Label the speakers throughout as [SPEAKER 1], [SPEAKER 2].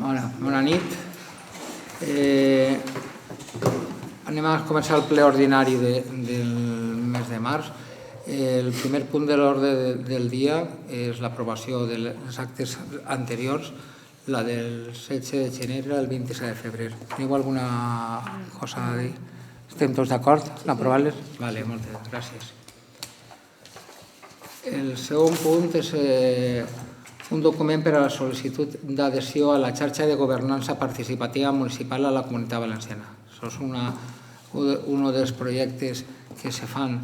[SPEAKER 1] Bona nit. Anem a començar el ple ordinari del mes de març. El primer punt de l'ordre del dia és l'aprovació dels actes anteriors, la del 16 de gener i el 27 de febrer. Teniu alguna cosa a dir? Estem tots d'acord en aprovar-les? Vale, moltes gràcies. El segon punt és un document per a la sol·licitud d'adhesió a la xarxa de governança participativa municipal a la Comunitat Valenciana. Això és un dels projectes que se fan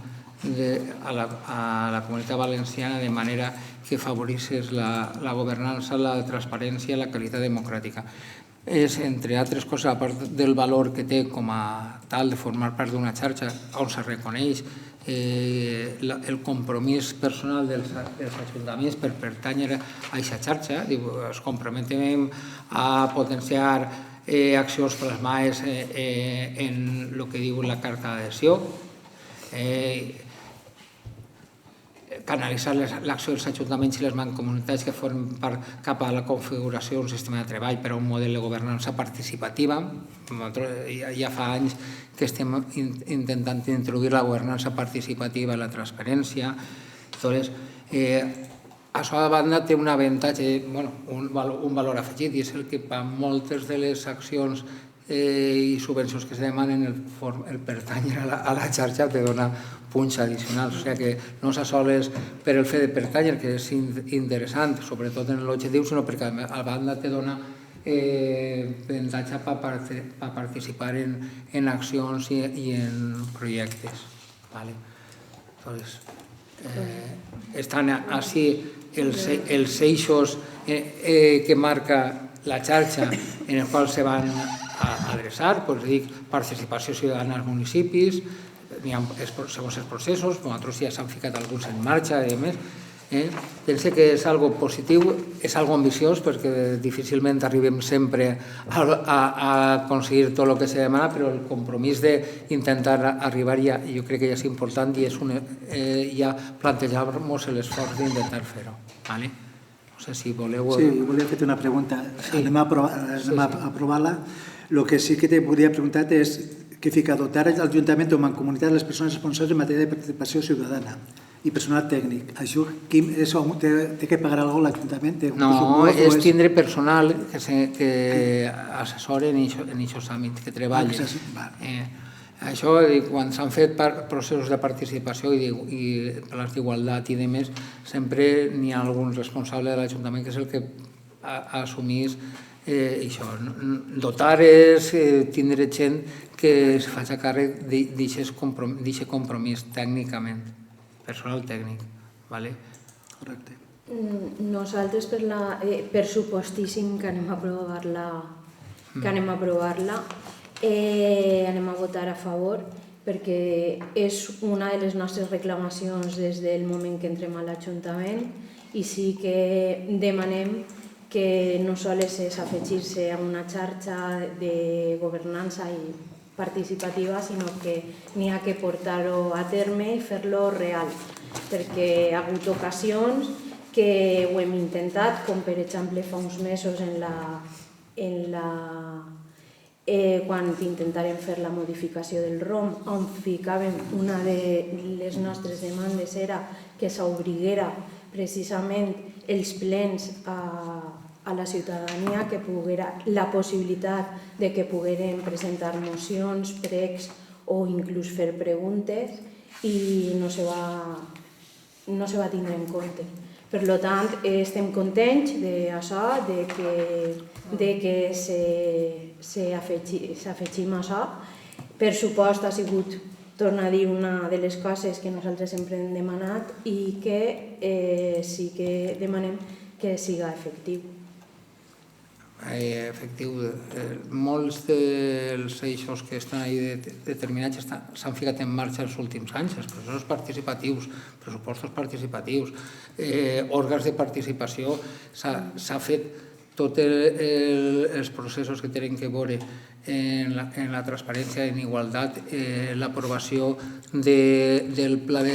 [SPEAKER 1] a la Comunitat Valenciana de manera que afavorís la governança, la transparència i la qualitat democràtica. És, entre altres coses, a part del valor que té com a tal de formar part d'una xarxa on se reconeix el compromís personal dels ajuntaments per pertànyer a aquesta xarxa. Es comprometem a potenciar accions plasmades en el que diu la carta d'adhesió, canalitzar l'acció dels ajuntaments i les mancomunitats que formen part cap a la configuració d'un sistema de treball per a un model de governança participativa. Ja fa anys que estem intentant introduir la governança participativa i la transparència. Això a banda té un avantatge, un valor afegit, i és el que per moltes de les accions i subvencions que es demanen, el pertànyer a la xarxa te dona punts addicionals. O sigui que no s'assoles per el fet de pertànyer, que és interessant, sobretot en l'objectiu, sinó perquè a banda te dona avantatge per participar en accions i en projectes. Estan així els eixos que marca la xarxa en els quals se van adreçar, participació ciutadana als municipis, segons els processos, nosaltres ja s'han ficat alguns en marxa, i més. Pense que és algo positiu, és algo ambiciós, perquè difícilment arribem sempre a aconseguir tot el que se demana, però el compromís d'intentar arribar jo crec que ja és important i ja plantejar-nos l'esforç d'intentar fer-ho. No sé si voleu...
[SPEAKER 2] Sí, volia fer una pregunta. Anem a aprovar-la. El que sí que te volia preguntar és que fica dotar l'Ajuntament o Mancomunitat les persones responsables en matèria de participació ciutadana i personal tècnic. Això té que pagar alguna cosa l'Ajuntament?
[SPEAKER 1] No, és tindre personal que assessora en aquests àmbits, que treballa. Això, quan s'han fet processos de participació i plans d'igualtat i demés, sempre n'hi ha algun responsable de l'Ajuntament que és el que assumís això. Dotar és tindre gent que es faci a càrrec d'aquest compromís tècnicament, personal tècnic.
[SPEAKER 2] Correcte.
[SPEAKER 3] Nosaltres per supostíssim que anem a aprovar-la, anem a votar a favor, perquè és una de les nostres reclamacions des del moment que entrem a l'Ajuntament, i sí que demanem que no sols és afegir-se a una xarxa de governança i participativa, sinó que n'hi ha que portar-ho a terme i fer-lo real, perquè hi ha hagut ocasions que ho hem intentat, com per exemple fa uns mesos quan intentarem fer la modificació del ROM, on ficàvem una de les nostres demandes era que s'obriguera precisament els plens a la ciutadania, que poguera la possibilitat de que pogueren presentar mocions, pregs o inclús fer preguntes, i no se va tindre en compte. Per tant, estem contents d'això, de que s'afegim això. Per supost, ha sigut, torno a dir, una de les coses que nosaltres sempre hem demanat i que sí que demanem que siga efectiu.
[SPEAKER 1] Efectiu. Molts dels eixos que estan ahí determinats s'han ficat en marxa els últims anys, els processos participatius, pressupostos participatius, òrgans de participació. S'ha fet tots els processos que tenen que veure en la transparència, en igualtat, l'aprovació del pla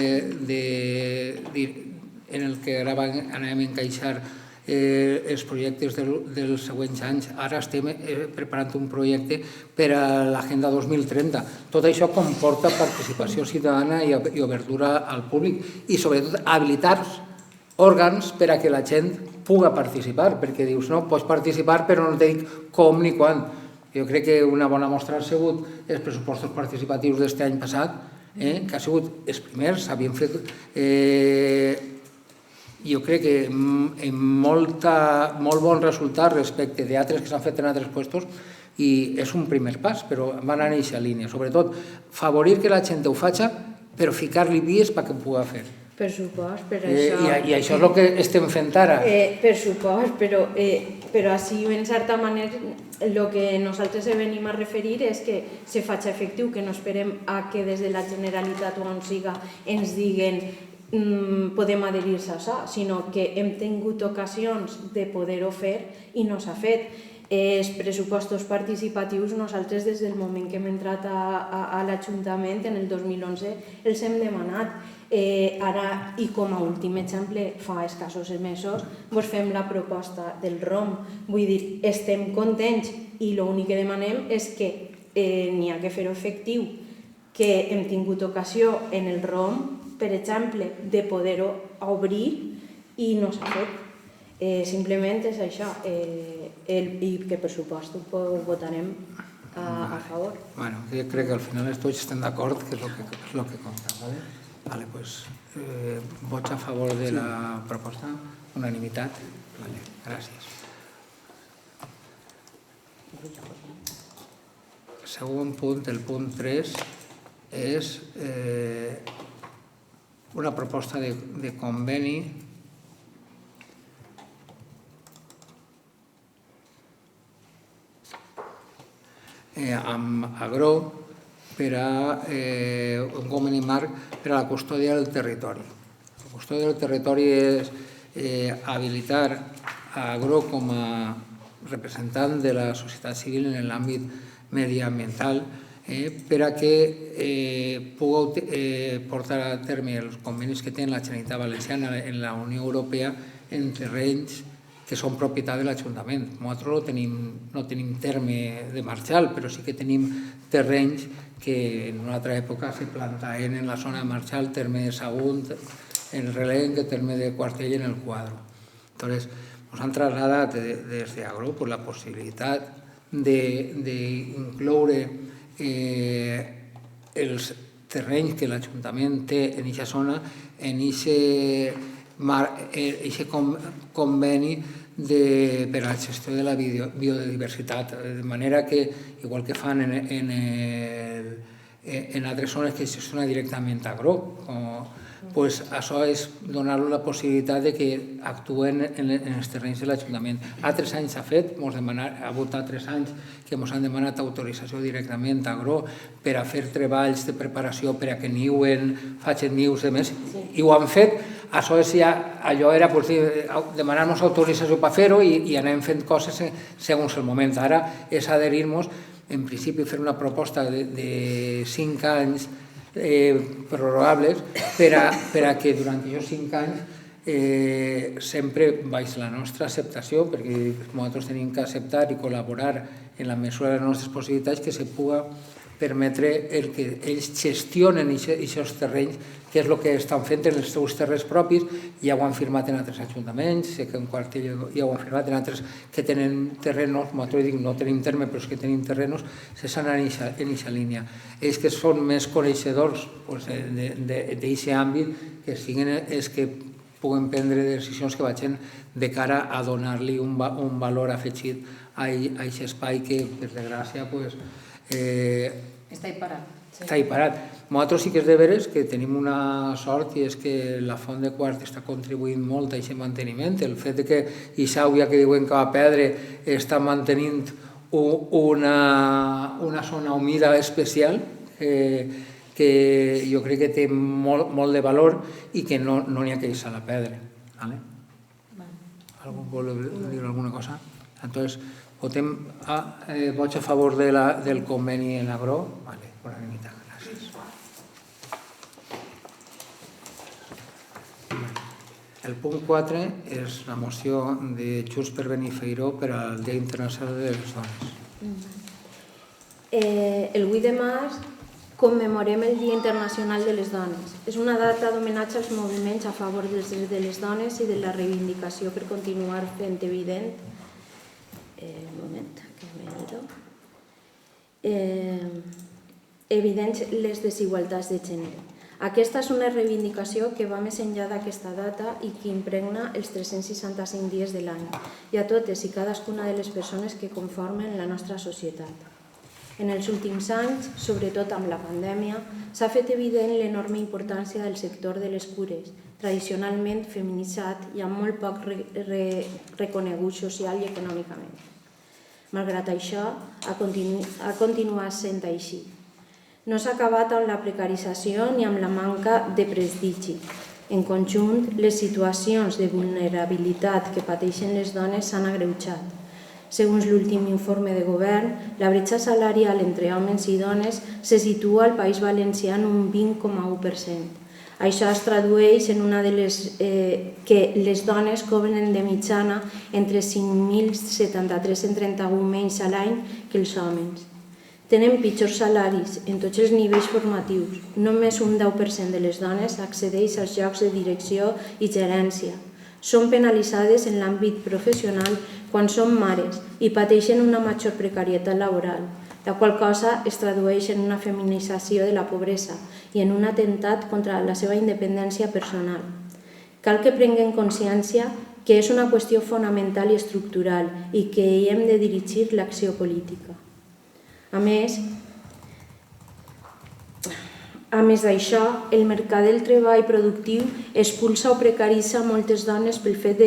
[SPEAKER 1] en el que ara anem a encaixar els projectes dels següents anys. Ara estem preparant un projecte per a l'Agenda 2030. Tot això comporta participació ciutadana i obertura al públic i, sobretot, habilitar òrgans per a que la gent pugui participar, perquè dius, no, pots participar però no te dic com ni quan. Jo crec que una bona mostra han sigut els pressupostos participatius d'aquest any passat, que han sigut els primers, s'havien fet... Jo crec que amb molt bon resultat respecte d'altres que s'han fet en altres llocs i és un primer pas, però van anar en aquesta línia. Sobretot, favorir que la gent ho faci, però ficar-li vies perquè ho pugui fer.
[SPEAKER 3] Per supost, per això...
[SPEAKER 1] I això és el que estem fent ara.
[SPEAKER 3] Per supost, però així, en certa manera, el que nosaltres venim a referir és que se faci efectiu, que no esperem a que des de la Generalitat o on siga ens diguen podem adherir-se a això, sinó que hem tingut ocasions de poder-ho fer i no s'ha fet. Els pressupostos participatius, nosaltres des del moment que hem entrat a l'Ajuntament, en el 2011, els hem demanat. Ara, i com a últim exemple, fa escassos mesos, ens fem la proposta del ROM. Vull dir, estem contents i l'únic que demanem és que n'hi ha que fer-ho efectiu, que hem tingut ocasió en el ROM, per exemple, de poder-ho obrir i no s'ha fet. Simplement és això, i que per supost ho votarem a favor.
[SPEAKER 1] Bueno, jo crec que al final tots estem d'acord que és el que compta. Vale, pues, vots a favor de la proposta, unanimitat. Vale, gràcies. El segon punt, el punt 3, és una proposta de conveni amb Agró per a un conveni marc per a la custòdia del territori. La custòdia del territori és habilitar a Agró com a representant de la societat civil en l'àmbit mediambiental per a que pugui portar a terme els convenis que té la Generalitat Valenciana en la Unió Europea en terrenys que són propietat de l'Ajuntament. Nosaltres no tenim terme de Marxal, però sí que tenim terrenys que en una altra època se plantaven en la zona de Marxal, terme de Sagunt, en Relenc, terme de Quartell en el Quadro. Entonces, nos han trasladat desde Agró la possibilitat d'incloure els terrenys que l'Ajuntament té en aquesta zona en aquest conveni per a la gestió de la biodiversitat, de manera que, igual que fan en altres zones que gestiona directament Agró, pues això és donar-los la possibilitat de que actuen en els terrenys de l'Ajuntament. Ha 3 anys s'ha fet, ha votat 3 anys que ens han demanat autorització directament a Agró per a fer treballs de preparació per a que niuen, facin nius i més, i ho han fet. Això allò era demanar-nos autorització per fer-ho i anem fent coses segons el moment. Ara és adherir-nos, en principi fer una proposta de 5 anys prorrogables per a que durant aquests 5 anys sempre baix la nostra acceptació, perquè nosaltres tenim que acceptar i col·laborar en la mesura de les nostres possibilitats que se pugui permetre que ells gestionen aquests terrenys, que és el que estan fent en els seus terrenys propis. Ja ho han firmat en altres ajuntaments, sé que en Quartell ja ho han firmat en altres que tenen terrenos, nosaltres dic no tenim terme, però és que tenim terrenos, s'estan en aquesta línia. Ells que són més coneixedors d'aquest àmbit, que siguin els que puguen prendre decisions que vagin de cara a donar-li un valor afegit a aquest espai que, per desgràcia,
[SPEAKER 4] està ahí parat.
[SPEAKER 1] Està ahí parat. Nosaltres sí que és de veres que tenim una sort i és que la Font de Quart està contribuint molt a aquest manteniment. El fet que Isàuia, que diuen que va perdre, està mantenint una zona humida especial que jo crec que té molt de valor i que no n'hi ha que deixar-la perdre. Algú vol dir alguna cosa? Entonces, vots a favor del conveni en Agró? Vale, unanimitat, gràcies. El punt 4 és la moció de Junts per Benifairó per al Dia Internacional de les Dones.
[SPEAKER 3] El 8 de març commemorem el Dia Internacional de les Dones. És una data d'homenatge als moviments a favor dels drets de les dones i de la reivindicació per continuar fent evident evidents les desigualtats de gènere. Aquesta és una reivindicació que va més enllà d'aquesta data i que impregna els 365 dies de l'any i a totes i cadascuna de les persones que conformen la nostra societat. En els últims anys, sobretot amb la pandèmia, s'ha fet evident l'enorme importància del sector de les cures, tradicionalment feminitzat i amb molt poc reconegut social i econòmicament. Malgrat això, ha continuat sent així. No s'ha acabat amb la precarització ni amb la manca de prestigi. En conjunt, les situacions de vulnerabilitat que pateixen les dones s'han agreujat. Segons l'últim informe de govern, la bretxa salarial entre homes i dones se situa al País Valencià en un 20,1%. Això es tradueix en que les dones cobren de mitjana entre 5.073 i 31 menys a l'any que els homes. Tenen pitjors salaris en tots els nivells formatius. Només un 10% de les dones accedeix als llocs de direcció i gerència. Són penalitzades en l'àmbit professional quan són mares i pateixen una major precarietat laboral, la qual cosa es tradueix en una feminització de la pobresa i en un atemptat contra la seva independència personal. Cal que prenguem consciència que és una qüestió fonamental i estructural i que hi hem de dirigir l'acció política. A més d'això, el mercat del treball productiu expulsa o precaritza moltes dones pel fet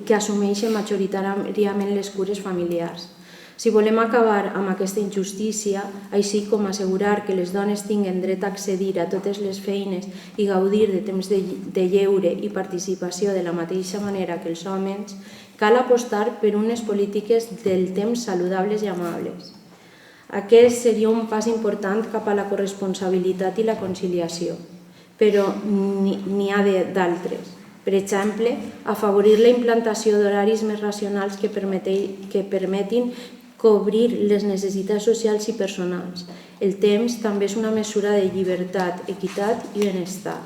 [SPEAKER 3] que assumeixen majoritàriament les cures familiars. Si volem acabar amb aquesta injustícia, així com assegurar que les dones tinguen dret a accedir a totes les feines i gaudir de temps de lleure i participació de la mateixa manera que els homes, cal apostar per unes polítiques del temps saludables i amables. Aquest seria un pas important cap a la corresponsabilitat i la conciliació, però n'hi ha d'altres. Per exemple, afavorir la implantació d'horaris més racionals que permetin cobrir les necessitats socials i personals. El temps també és una mesura de llibertat, equitat i benestar.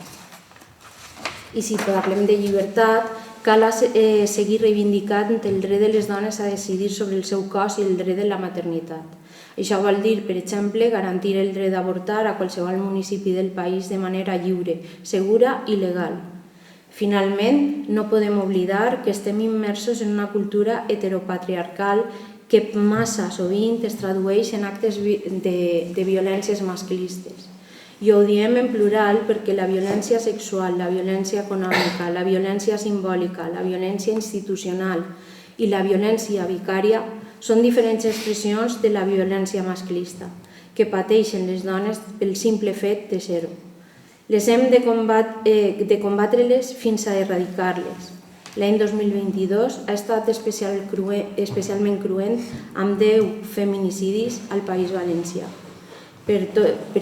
[SPEAKER 3] I si parlem de llibertat, cal seguir reivindicant el dret de les dones a decidir sobre el seu cos i el dret de la maternitat. Això vol dir, per exemple, garantir el dret d'avortar a qualsevol municipi del país de manera lliure, segura i legal. Finalment, no podem oblidar que estem immersos en una cultura heteropatriarcal que massa sovint es tradueix en actes de violències masclistes. I ho diem en plural perquè la violència sexual, la violència econòmica, la violència simbòlica, la violència institucional i la violència vicària són diferents expressions de la violència masclista que pateixen les dones pel simple fet de ser-ho. Les hem de combatre-les fins a erradicar-les. L'any 2022 ha estat especialment cruent amb 10 feminicidis al País Valencià. Per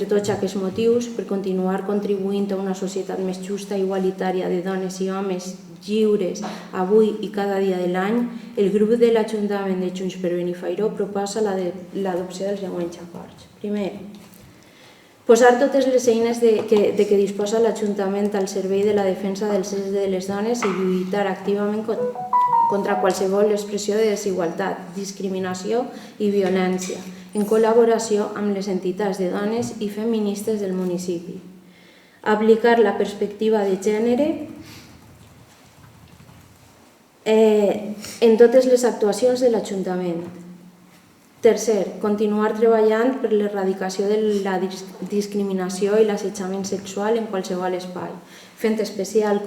[SPEAKER 3] tots aquests motius, per continuar contribuint a una societat més justa i igualitària de dones i homes lliures avui i cada dia de l'any, el grup de l'Ajuntament de Junts per Benifairó proposa l'adopció dels següents acords. Primer, posar totes les eines de què disposa l'Ajuntament al servei de la defensa dels drets de les dones i lluitar activament contra qualsevol expressió de desigualtat, discriminació i violència, en col·laboració amb les entitats de dones i feministes del municipi. Aplicar la perspectiva de gènere en totes les actuacions de l'Ajuntament. Tercer, continuar treballant per l'erradicació de la discriminació i l'assetjament sexual en qualsevol espai, fent especial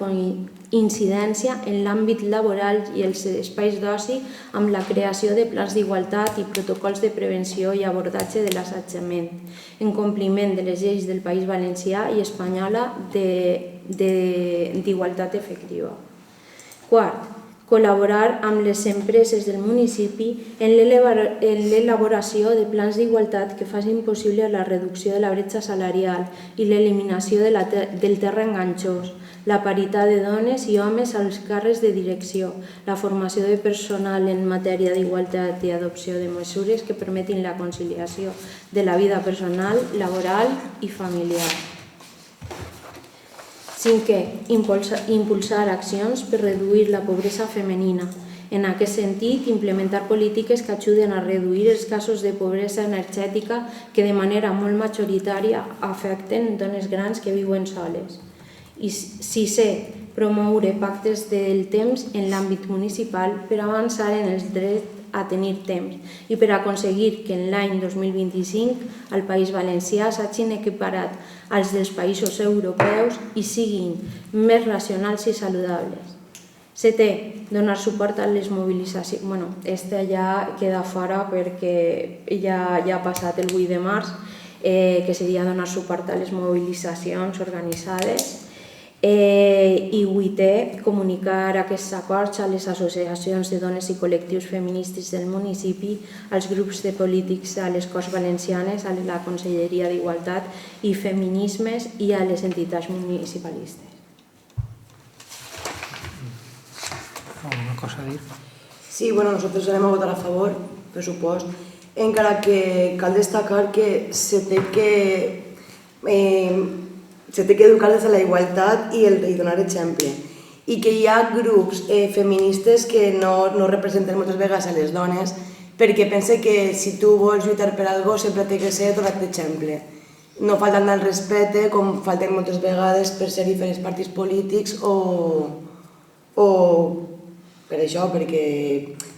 [SPEAKER 3] incidència en l'àmbit laboral i els espais d'oci amb la creació de plans d'igualtat i protocols de prevenció i abordatge de l'assetjament, en compliment de les lleis del País Valencià i espanyola d'igualtat efectiva. Quart, col·laborar amb les empreses del municipi en l'elaboració de plans d'igualtat que facin possible la reducció de la bretxa salarial i l'eliminació del terra enganxós, la paritat de dones i homes als càrrecs de direcció, la formació de personal en matèria d'igualtat i adopció de mesures que permetin la conciliació de la vida personal, laboral i familiar. Cinquè, impulsar accions per reduir la pobresa femenina. En aquest sentit, implementar polítiques que ajuden a reduir els casos de pobresa energètica que de manera molt majoritària afecten dones grans que viuen soles. I sisè, promoure pactes del temps en l'àmbit municipal per avançar en els drets a tenir temps i per aconseguir que en l'any 2025 al País Valencià s'hagin equiparat als dels països europeus i siguin més racionals i saludables. Setè, donar suport a les mobilitzacions. Bueno, aquesta ja queda fora perquè ja ha passat el 8 de març, que seria donar suport a les mobilitzacions organitzades. I vuitè, comunicar aquests acords a les associacions de dones i col·lectius feministes del municipi, als grups de polítics a les Corts Valencianes, a la Conselleria d'Igualtat i Feminismes i a les entitats municipalistes.
[SPEAKER 1] ¿Alguna cosa a dir?
[SPEAKER 5] Sí, bueno, nosotros anem a votar a favor, pressupost, encara que cal destacar que se té que educar des de la igualtat i donar exemple. I que hi ha grups feministes que no representen moltes vegades a les dones perquè pense que si tu vols lluitar per alguna cosa sempre té que ser donat d'exemple. No faltant el respecte com falten moltes vegades per ser diferents partits polítics o per això, perquè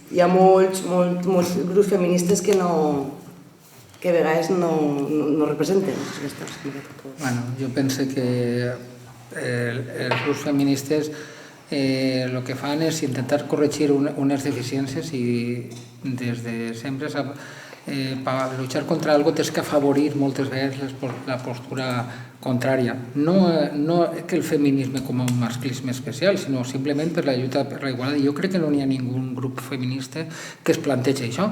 [SPEAKER 5] hi ha molts grups feministes que a vegades no representen.
[SPEAKER 1] Bueno, jo penso que els grups feministes el que fan és intentar corregir unes deficiències i des de sempre per luchar contra algo tens que afavorir moltes vegades la postura contrària. No que el feminisme com un masclisme especial, sinó simplement per la lluita per la igualtat. Jo crec que no hi ha ningú grup feminista que es plantegi això.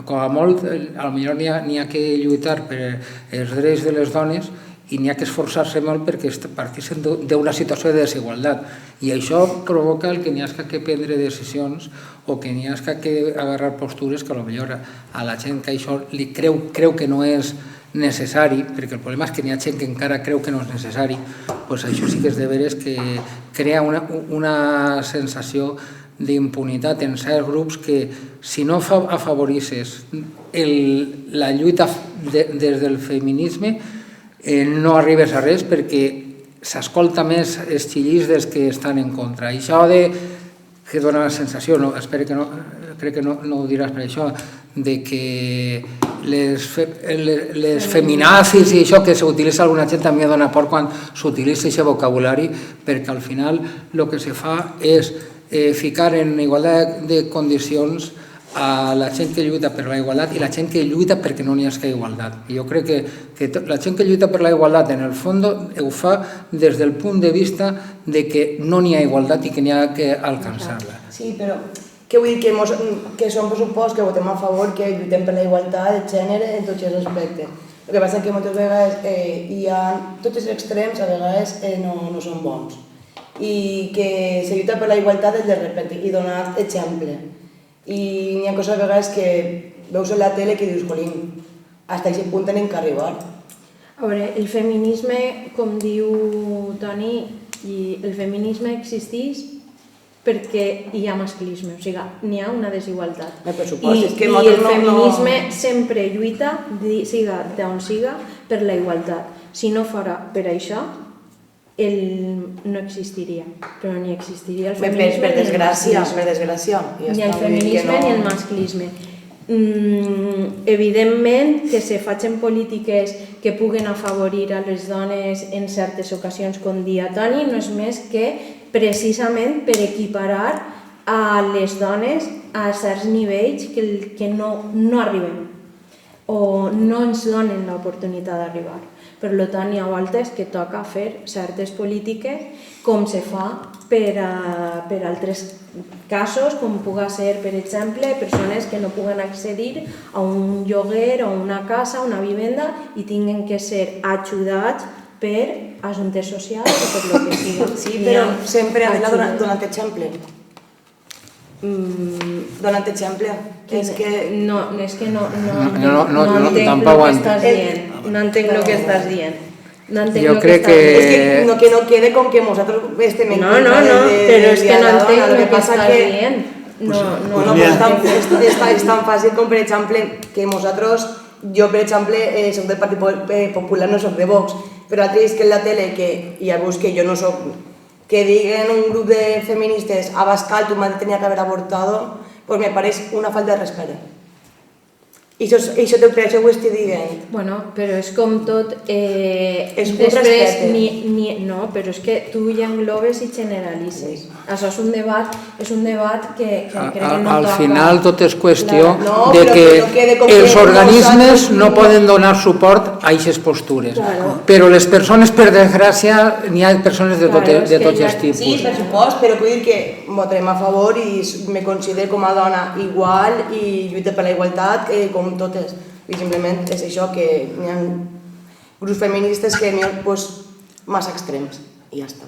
[SPEAKER 1] Com a molt, potser n'hi ha que lluitar per els drets de les dones i n'hi ha que esforçar-se molt perquè partissin d'una situació de desigualtat. I això provoca que n'hi hagi que prendre decisions o que n'hi hagi que agarrar postures que potser a la gent que això li creu que no és necessari, perquè el problema és que n'hi ha gent que encara creu que no és necessari, doncs això sí que és de veres que crea una sensació d'impunitat en certs grups que si no afavorisses la lluita des del feminisme no arribes a res perquè s'escolta més els xillits dels que estan en contra. I això que dona la sensació, crec que no ho diràs per això, de que les feminazis i això que s'utilitza alguna gent també dona por quan s'utilitza aquest vocabulari perquè al final el que se fa és ficar en igualtat de condicions a la gent que lluita per la igualtat i la gent que lluita perquè no n'hi hagi igualtat. I jo crec que la gent que lluita per la igualtat en el fons ho fa des del punt de vista de que no n'hi ha igualtat i que n'hi ha que alcançar-la.
[SPEAKER 5] Sí, però què vull dir? Que som pressupost, que votem a favor, que lluitem per la igualtat de gènere en tots els aspectes. El que passa és que moltes vegades hi ha tots els extrems, a vegades no són bons. I que se lluita per la igualtat és de respecte i donar exemple. I n'hi ha coses a vegades que veus en la tele que dius, jolín, fins a aquest punt tenim que arribar.
[SPEAKER 3] A veure, el feminisme, com diu Toni, el feminisme existeix perquè hi ha masclisme, o sigui, n'hi ha una desigualtat. I el feminisme sempre lluita, siga d'on siga, per la igualtat. Si no fora per això, no existiria, però ni existiria el feminisme
[SPEAKER 5] per desgràcia.
[SPEAKER 3] Ni el feminisme ni el masclisme. Evidentment que se facin polítiques que puguen afavorir a les dones en certes ocasions, com dia Toni, no és més que precisament per equiparar a les dones a certs nivells que no arribem o no ens donen l'oportunitat d'arribar. Per tant, hi ha voltes que toca fer certes polítiques com se fa per altres casos, com pugui ser, per exemple, persones que no puguen accedir a un lloguer o una casa, una vivenda, i tinguin que ser ajudats per assumptes socials o per lo que sigui.
[SPEAKER 5] Sí, però sempre donant exemple. Donant exemple. És que...
[SPEAKER 3] No, és que no entenc
[SPEAKER 1] tampoc
[SPEAKER 3] el que estàs dient. No entenc el que estàs dient. No entenc
[SPEAKER 1] Jo
[SPEAKER 3] el que
[SPEAKER 1] crec
[SPEAKER 3] estàs dient.
[SPEAKER 5] És que no quede com que nosaltres estem en
[SPEAKER 3] No,
[SPEAKER 5] contra
[SPEAKER 3] però és que no entenc
[SPEAKER 5] Lo
[SPEAKER 3] el que
[SPEAKER 5] passa
[SPEAKER 3] estàs
[SPEAKER 5] que...
[SPEAKER 3] dient. No,
[SPEAKER 5] és tan fàcil com, per exemple, que nosaltres, jo, per exemple, soc del Partit Popular, no soc de Vox, però altres que en la tele, que ja veus que jo no soc, que diguen un grup de feministes a Bascal tu madre tenía que haber abortado, pues me pareix una falta de respecte. I això per això ho estic dient.
[SPEAKER 3] Bueno, però és com tot...
[SPEAKER 5] És un
[SPEAKER 3] després,
[SPEAKER 5] respecte.
[SPEAKER 3] no, però és que tu ja englobes i generalitzes. Això és un debat que crec que no
[SPEAKER 1] Al
[SPEAKER 3] toca.
[SPEAKER 1] final tot és qüestió
[SPEAKER 5] No,
[SPEAKER 1] de
[SPEAKER 5] però
[SPEAKER 1] que
[SPEAKER 5] que no quede com
[SPEAKER 1] els
[SPEAKER 5] que
[SPEAKER 1] organismes
[SPEAKER 5] nosaltres
[SPEAKER 1] no poden donar suport a aquestes postures.
[SPEAKER 3] Claro.
[SPEAKER 1] Però les persones, per desgràcia, n'hi ha persones de
[SPEAKER 3] Claro, és que
[SPEAKER 1] tots
[SPEAKER 3] ja-
[SPEAKER 1] els tipus.
[SPEAKER 5] Sí, per supost, però vull dir que votarem a favor i me considero com a dona igual i lluito per la igualtat com totes. I simplement és això, que hi ha grups feministes que n'hi ha massa extrems i ja està.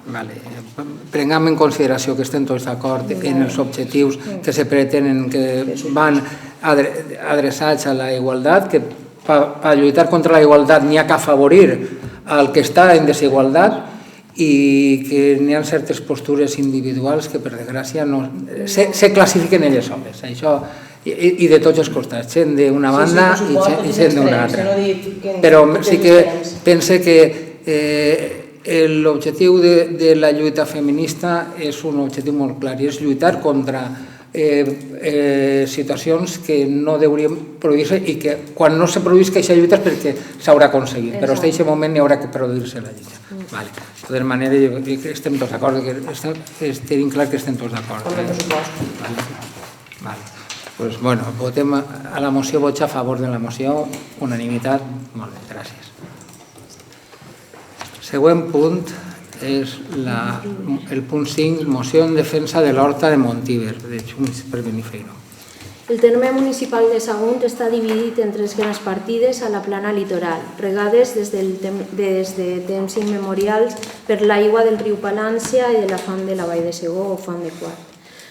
[SPEAKER 1] Vale. Prenguem en consideració que estem tots d'acord en els objectius que se pretenen, que van adreçats a la igualtat, que per lluitar contra la igualtat n'hi ha que afavorir el que està en desigualtat i que n'hi ha certes postures individuals que, per desgràcia, se classifiquen elles soles. Això, i de tots els costats, gent d'una banda i gent d'una altra. Però sí que pense que l'objectiu de la lluita feminista és un objectiu molt clar i és lluitar contra situacions que no deurien produir-se i que quan no se produïsca aquesta lluita és perquè s'haurà aconseguit, però en aquest moment n'hi haurà que produir-se la lluita. De tota manera, jo crec que estem tots d'acord, tenim clar que estem tots d'acord.
[SPEAKER 5] Amb el pressupost.
[SPEAKER 1] Doncs, bueno, votem a la moció, vots a favor de la moció, unanimitat. Molt bé, gràcies. Següent punt és el punt 5, moció en defensa de l'horta de Montíver, de Junts per Benifeiro.
[SPEAKER 3] El terme municipal de Sagunt està dividit en tres grans partides a la plana litoral, regades des de temps immemorials per l'aigua del riu Palància i de la font de la Vall de Segó o font de Quart.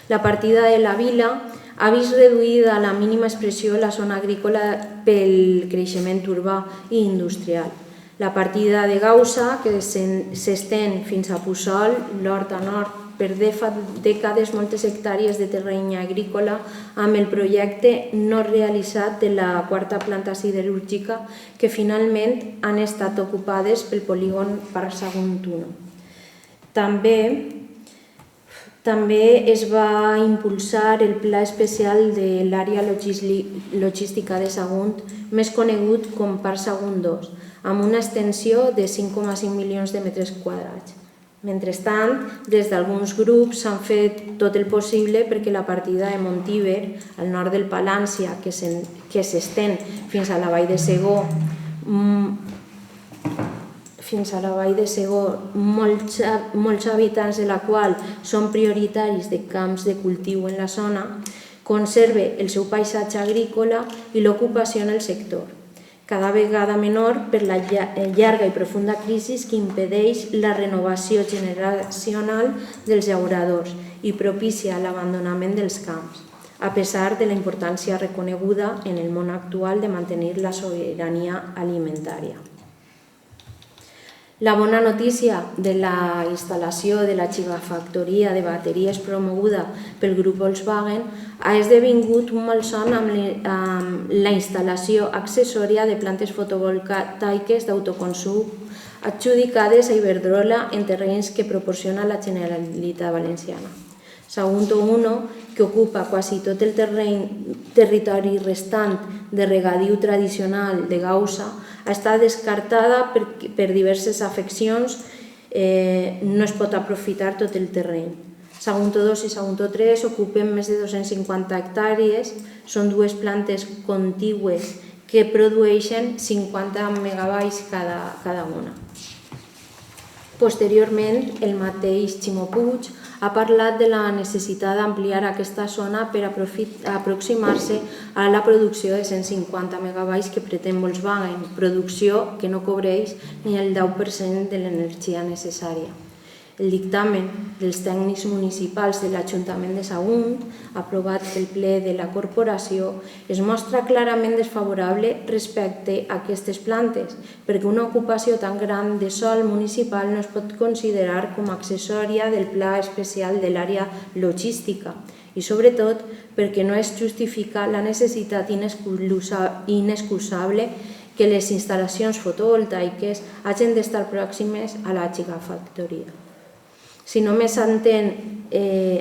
[SPEAKER 3] La partida de la vila ha vist reduïda a la mínima expressió la zona agrícola pel creixement urbà i industrial. La partida de Gausa, que s'estén fins a Puçol, l'Horta Nord, perdé fa dècades moltes hectàrees de terreny agrícola amb el projecte no realitzat de la quarta planta siderúrgica que finalment han estat ocupades pel polígon Parc Sagunt 1. També es va impulsar el Pla Especial de l'Àrea Logística de Sagunt, més conegut com Parc Sagunt 2, amb una extensió de 5,5 milions de metres quadrats. Mentrestant, des d'alguns grups s'han fet tot el possible perquè la partida de Montíver, al nord del Palància, que s'estén fins a la Vall de Segó, molts habitants de la qual són prioritaris de camps de cultiu en la zona, conserve el seu paisatge agrícola i l'ocupació en el sector, cada vegada menor per la llarga i profunda crisi que impedeix la renovació generacional dels llauradors i propicia l'abandonament dels camps, a pesar de la importància reconeguda en el món actual de mantenir la sobirania alimentària. La bona notícia de la instal·lació de la gigafactoria de bateries promoguda pel grup Volkswagen ha esdevingut un malson amb la instal·lació accessòria de plantes fotovoltaiques d'autoconsum adjudicades a Iberdrola en terrenys que proporciona la Generalitat Valenciana. Sagunt 1, que ocupa quasi tot el territori restant de regadiu tradicional de Gausa, ha estat descartada per diverses afeccions, no es pot aprofitar tot el terreny. Sagunt 2 i Sagunt 3 ocupen més de 250 hectàrees, són dues plantes contigües que produeixen 50 megabytes cada una. Posteriorment, el mateix Ximo Puig ha parlat de la necessitat d'ampliar aquesta zona per aproximar-se a la producció de 150 megabytes que pretén Volkswagen, producció que no cobreix ni el 10% de l'energia necessària. El dictamen dels tècnics municipals de l'Ajuntament de Sagunt, aprovat pel ple de la corporació, es mostra clarament desfavorable respecte a aquestes plantes, perquè una ocupació tan gran de sòl municipal no es pot considerar com a accessòria del pla especial de l'àrea logística i, sobretot, perquè no es justifica la necessitat inexcusable que les instal·lacions fotovoltaiques hagin d'estar pròximes a la gigafactoria. Si només s'entén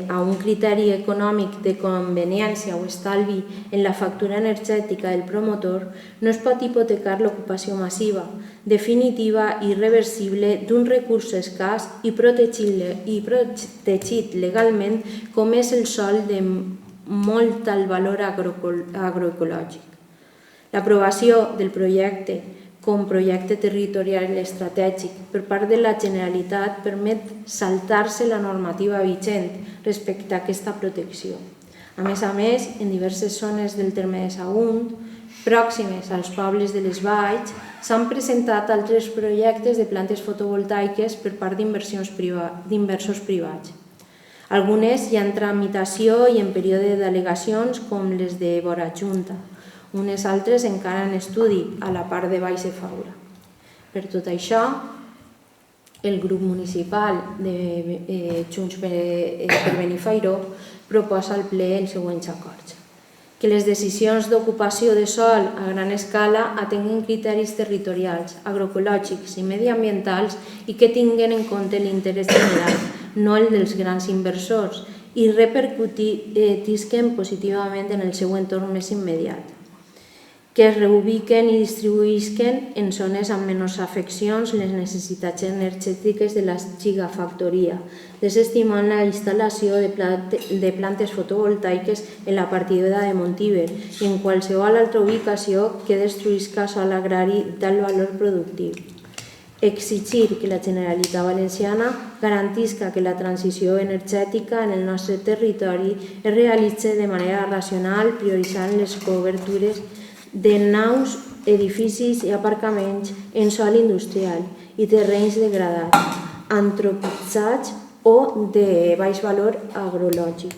[SPEAKER 3] a un criteri econòmic de conveniència o estalvi en la factura energètica del promotor, no es pot hipotecar l'ocupació massiva, definitiva i irreversible d'un recurs escàs i protegit legalment com és el sòl de molt alt valor agroecològic. L'aprovació del projecte com projecte territorial estratègic per part de la Generalitat permet saltar-se la normativa vigent respecte a aquesta protecció. A més, en diverses zones del terme de Sagunt, pròximes als pobles de les Valls, s'han presentat altres projectes de plantes fotovoltaiques per part d'inversors privats. Algunes hi ha en tramitació i en període d'al·legacions com les de Vora Junta. Unes altres encara en estudi a la part de Baix de Faura. Per tot això, el grup municipal de Junts per Benifairó proposa al ple els següents acords. Que les decisions d'ocupació de sòl a gran escala atenguin criteris territorials, agroecològics i mediambientals i que tinguin en compte l'interès general, no el dels grans inversors, i repercutisquen positivament en el seu entorn més immediat. Que es reubiquen i distribuïsquen en zones amb menors afeccions les necessitats energètiques de la gigafactoria, desestimant la instal·lació de plantes fotovoltaiques en la partida de Montiver i en qualsevol altra ubicació que destruïsca sòl agrari d'alt valor productiu. Exigir que la Generalitat Valenciana garantisca que la transició energètica en el nostre territori es realitzi de manera racional, prioritzant les cobertures de nous edificis i aparcaments en sòl industrial i terrenys degradats, antropitzats o de baix valor agrològic.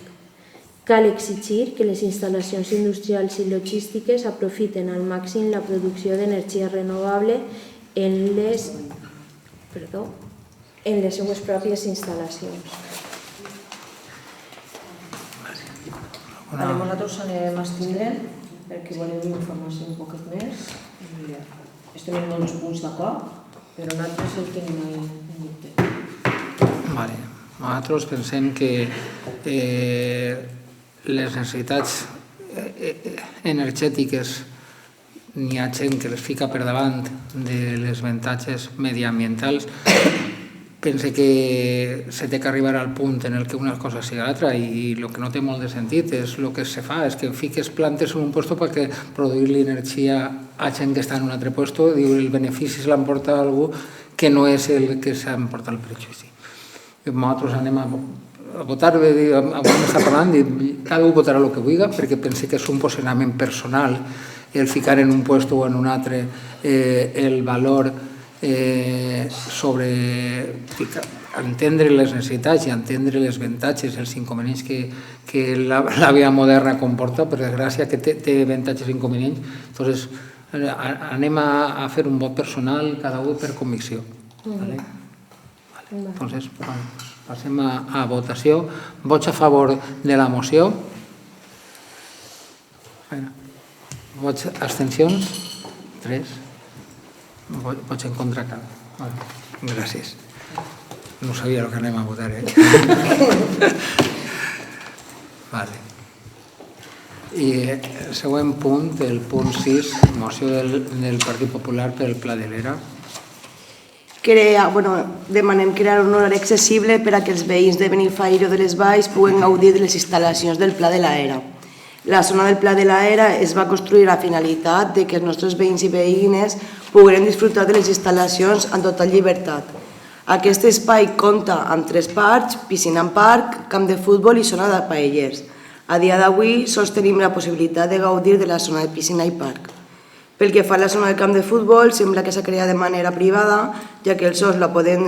[SPEAKER 3] Cal exigir que les instal·lacions industrials i logístiques aprofiten al màxim la producció d'energia renovable en les seues pròpies instal·lacions.
[SPEAKER 4] Nosaltres anem abstenint perquè volem informació un poc més. Estem en molts punts d'acord, però nosaltres el tenim un dubte.
[SPEAKER 1] Nosaltres pensem que les necessitats energètiques n'hi ha gent que les fica per davant de les avantatges mediambientals. Pense que se té que arribar al punt en el que una cosa sigui l'altra i el que no té molt de sentit és el que se fa, és que fiques plantes en un lloc perquè produir l'energia a gent que està en un altre lloc, diu el benefici se l'emporta algú que no és el que s'emporta el perjudici. Nosaltres anem a votar, avui m'està parlant, cada un votarà el que vulgui perquè pense que és un posicionament personal el ficar en un lloc o en un altre el valor sobre entendre les necessitats i entendre les avantatges, els inconvenients que la via moderna comporta, per desgràcia que té avantatges i inconvenients. Entonces, anem a fer un vot personal, cada un per convicció. Entonces, passem a votació. Vots a favor de la moció? Vots abstencions? 3. Vots en contra cap. Gràcies. No sabia el que anem a votar, I el següent punt, el punt 6, moció del Partit Popular pel Pla de l'Era.
[SPEAKER 5] Demanem crear un horari accessible per a que els veïns de Benifairó de les Valls puguen gaudir de les instal·lacions del Pla de l'Era. La zona del Pla de l'Era es va construir a la finalitat de que els nostres veïns i veïnes pogueren disfrutar de les instal·lacions en total llibertat. Aquest espai compta amb 3 parcs, piscina en parc, camp de futbol i zona de paellers. A dia d'avui sols tenim la possibilitat de gaudir de la zona de piscina i parc. Pel que fa a la zona del camp de futbol, sembla que s'ha creat de manera privada, ja que els sols poden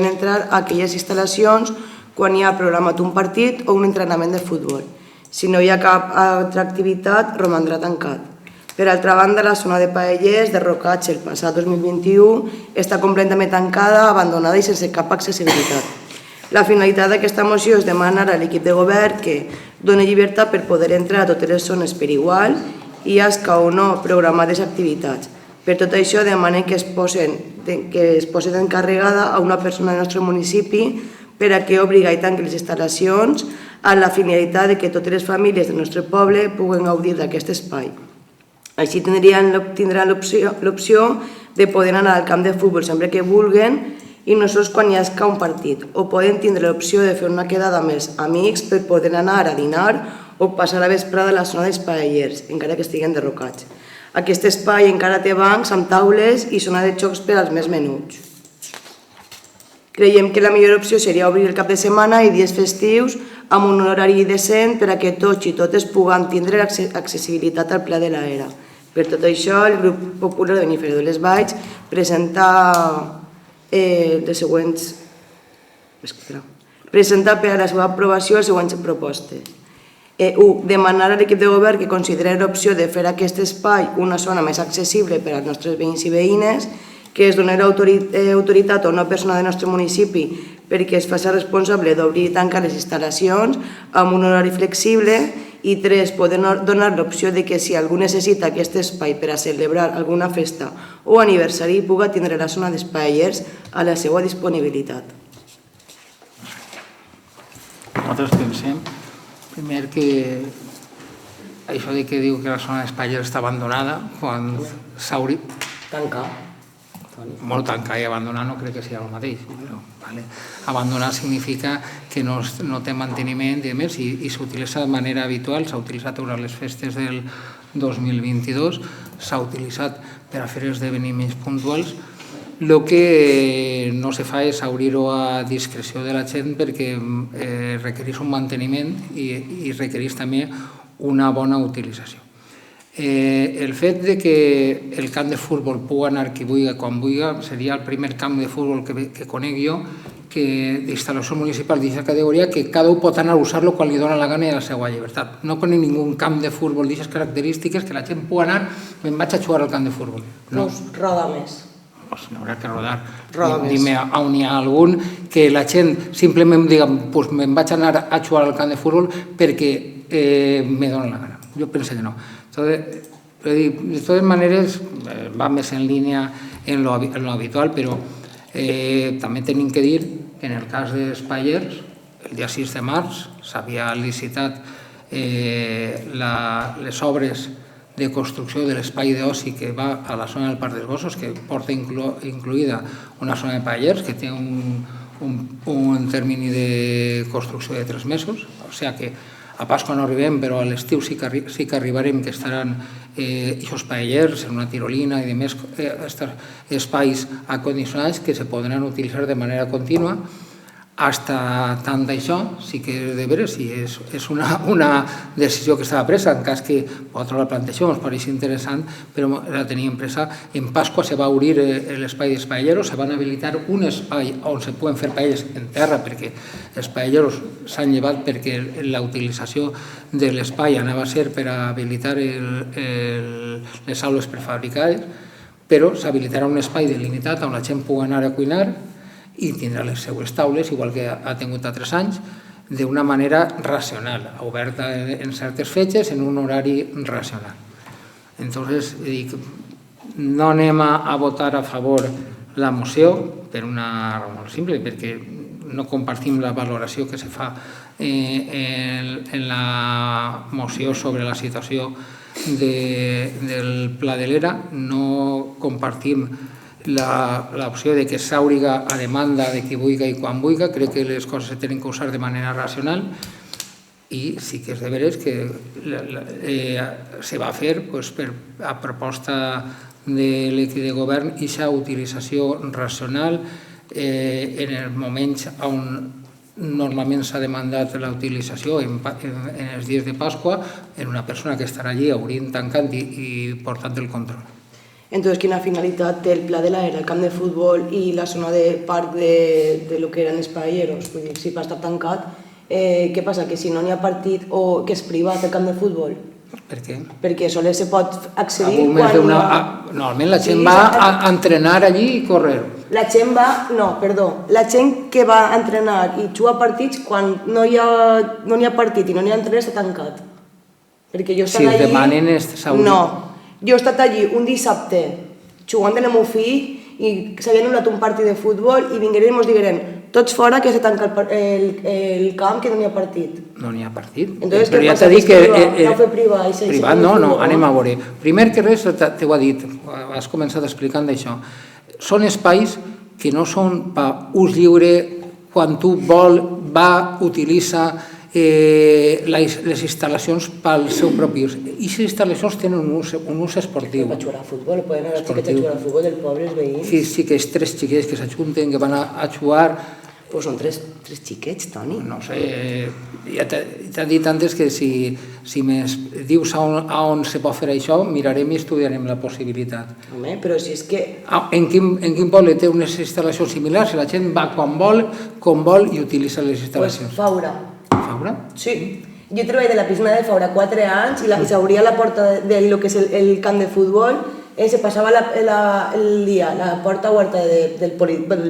[SPEAKER 5] entrar a aquelles instal·lacions quan hi ha programat un partit o un entrenament de futbol. Si no hi ha cap altra activitat, romandrà tancat. Per altra banda, la zona de paellers de Rocatge el passat 2021 està completament tancada, abandonada i sense cap accessibilitat. La finalitat d'aquesta moció és demanar a l'equip de govern que doni llibertat per poder entrar a totes les zones per igual i esca o no programades activitats. Per tot això demanem que es posi d'encarregada a una persona del nostre municipi per a que obliga i tanqui les instal·lacions amb la finalitat de que totes les famílies del nostre poble puguen gaudir d'aquest espai. Així tindran l'opció de poder anar al camp de futbol sempre que vulguen i no sols quan hi hagi un partit, o poden tindre l'opció de fer una quedada amb els amics per poder anar a dinar o passar la vesprada a la zona dels paellers, encara que estiguen derrocats. Aquest espai encara té bancs amb taules i zona de jocs per als més menuts. Creiem que la millor opció seria obrir el cap de setmana i dies festius amb un horari decent per a que tots i totes puguem tindre accessibilitat al Pla de l'Era. Per tot això, el grup popular de Benifairó de les Valls presenta per a la seva aprovació les següents propostes. 1. Demanar a l'equip de govern que consideri l'opció de fer aquest espai una zona més accessible per als nostres veïns i veïnes, que es donarà autoritat a una persona del nostre municipi perquè es faci responsable d'obrir i tancar les instal·lacions amb un horari flexible. I 3. Poder donar l'opció de que si algú necessita aquest espai per a celebrar alguna festa o aniversari pugui tindre la zona dels paellers a la seva disponibilitat.
[SPEAKER 1] Nosaltres pensem, primer, que això de que diu que la zona dels paellers està abandonada, quan s'hauria...
[SPEAKER 4] Tancar.
[SPEAKER 1] Molt tancar i abandonar no crec que sigui el mateix. Però, abandonar significa que no té manteniment i més, i s'utilitza de manera habitual, s'ha utilitzat durant les festes del 2022, s'ha utilitzat per a fer esdeveniments puntuals. El que no se fa és obrir-ho a discreció de la gent perquè requereix un manteniment i requereix també una bona utilització. El fet de que el camp de futbol pugui anar qui vulgui, quan vulgui, seria el primer camp de futbol que conec jo, d'instal·lació municipal d'aquesta categoria, que cada un pot anar a usar-lo quan li dona la gana i a la seva llibertat. No conec ningú camp de futbol d'aquestes característiques que la gent pugui anar, me'n vaig a jugar al camp de futbol.
[SPEAKER 4] Doncs roda més.
[SPEAKER 1] Pues n'haurà que rodar. Dime on hi ha algun que la gent simplement diga pues me'n vaig anar a jugar al camp de futbol perquè me dona la gana. Jo penso que no. De totes maneres, va més en línia en lo habitual, però també tenim que dir que en el cas dels paellers, el dia 6 de març s'havia licitat les obres de construcció de l'espai d'oci que va a la zona del Parc dels Gossos, que porta incluïda una zona de paellers que té un termini de construcció de 3 mesos, o sigui que a Pasqua no arribem, però a l'estiu sí que arribarem, que estaran aquests paellers en una tirolina i demés espais acondicionats que se podran utilitzar de manera contínua. Hasta tant d'això, sí que de veres, si és una decisió que estava presa, en cas que vosaltres la plantejeu, ens pareix interessant, però la teníem presa. En Pasqua se va obrir l'espai dels paelleros, se van habilitar un espai on se poden fer paelles en terra, perquè els paelleros s'han llevat perquè la utilització de l'espai anava a ser per habilitar les aules prefabricades, però s'habilitarà un espai delimitat on la gent pugui anar a cuinar i tindrà les seues taules, igual que ha tingut altres anys, d'una manera racional, oberta en certes fetges, en un horari racional. Entonces, no anem a votar a favor la moció per una raó molt simple, perquè no compartim la valoració que se fa en la moció sobre la situació del Pla de l'Era, no compartim l'opció de que s'obriga a demanda de qui vulgui i quan vulgui. Crec que les coses se tenen que usar de manera racional I sí que és de veres que se va fer a proposta de l'equip de govern aquesta utilització racional en els moments on normalment s'ha demandat la utilització en els dies de Pasqua en una persona que estarà allí obrint, tancant i portant el control.
[SPEAKER 5] Entonces, quina finalitat té el pla de l'era, el camp de futbol i la zona de parc de lo que eren els paelleros? Vull dir, si va estar tancat, què passa? Que si no n'hi ha partit o que és privat el camp de futbol?
[SPEAKER 1] Per què?
[SPEAKER 5] Perquè sols se pot accedir quan hi ha...
[SPEAKER 1] Normalment la gent va a entrenar allí i córrer.
[SPEAKER 5] La gent va... No, perdó. La gent que va a entrenar i juga partits quan no hi ha partit i no n'hi ha entrenat està tancat. Perquè jo he estat allí...
[SPEAKER 1] Si demanen s'hauria...
[SPEAKER 5] No. Jo he estat allí un dissabte jugant amb el meu fill i s'havia anul·lat un partit de futbol i vingueren i ens digueren tots fora que se tanca el camp que no n'hi ha partit.
[SPEAKER 1] No n'hi ha partit.
[SPEAKER 5] Entonces,
[SPEAKER 1] però
[SPEAKER 5] què
[SPEAKER 1] ja
[SPEAKER 5] passa?
[SPEAKER 1] t'he dit que...
[SPEAKER 5] No fer privat.
[SPEAKER 1] Privat no, anem a veure. Primer que res, t'ho ha dit, has començat explicant d'això. Són espais que no són per ús lliure quan tu va, utilitza les instal·lacions pel seu propi ús. I les instal·lacions tenen un ús esportiu.
[SPEAKER 5] Per jugar a futbol, poden anar xiquets a jugar a futbol del poble, els veïns.
[SPEAKER 1] Sí, que és 3 xiquets que s'ajunten, que van a jugar...
[SPEAKER 5] Pues són 3 xiquets, Toni.
[SPEAKER 1] No sé, ja t'he dit antes que si me dius a on se pot fer això, mirarem i estudiarem la possibilitat.
[SPEAKER 5] Home, però si és que...
[SPEAKER 1] En quin poble té unes instal·lacions similars? La gent va quan vol, com vol i utilitza les instal·lacions.
[SPEAKER 5] Pues Faura.
[SPEAKER 1] Faura?
[SPEAKER 5] Sí. Jo treballé de la piscina de Faura 4 anys i s'obria la porta de lo que és el camp de futbol, se passava el dia, la porta oberta del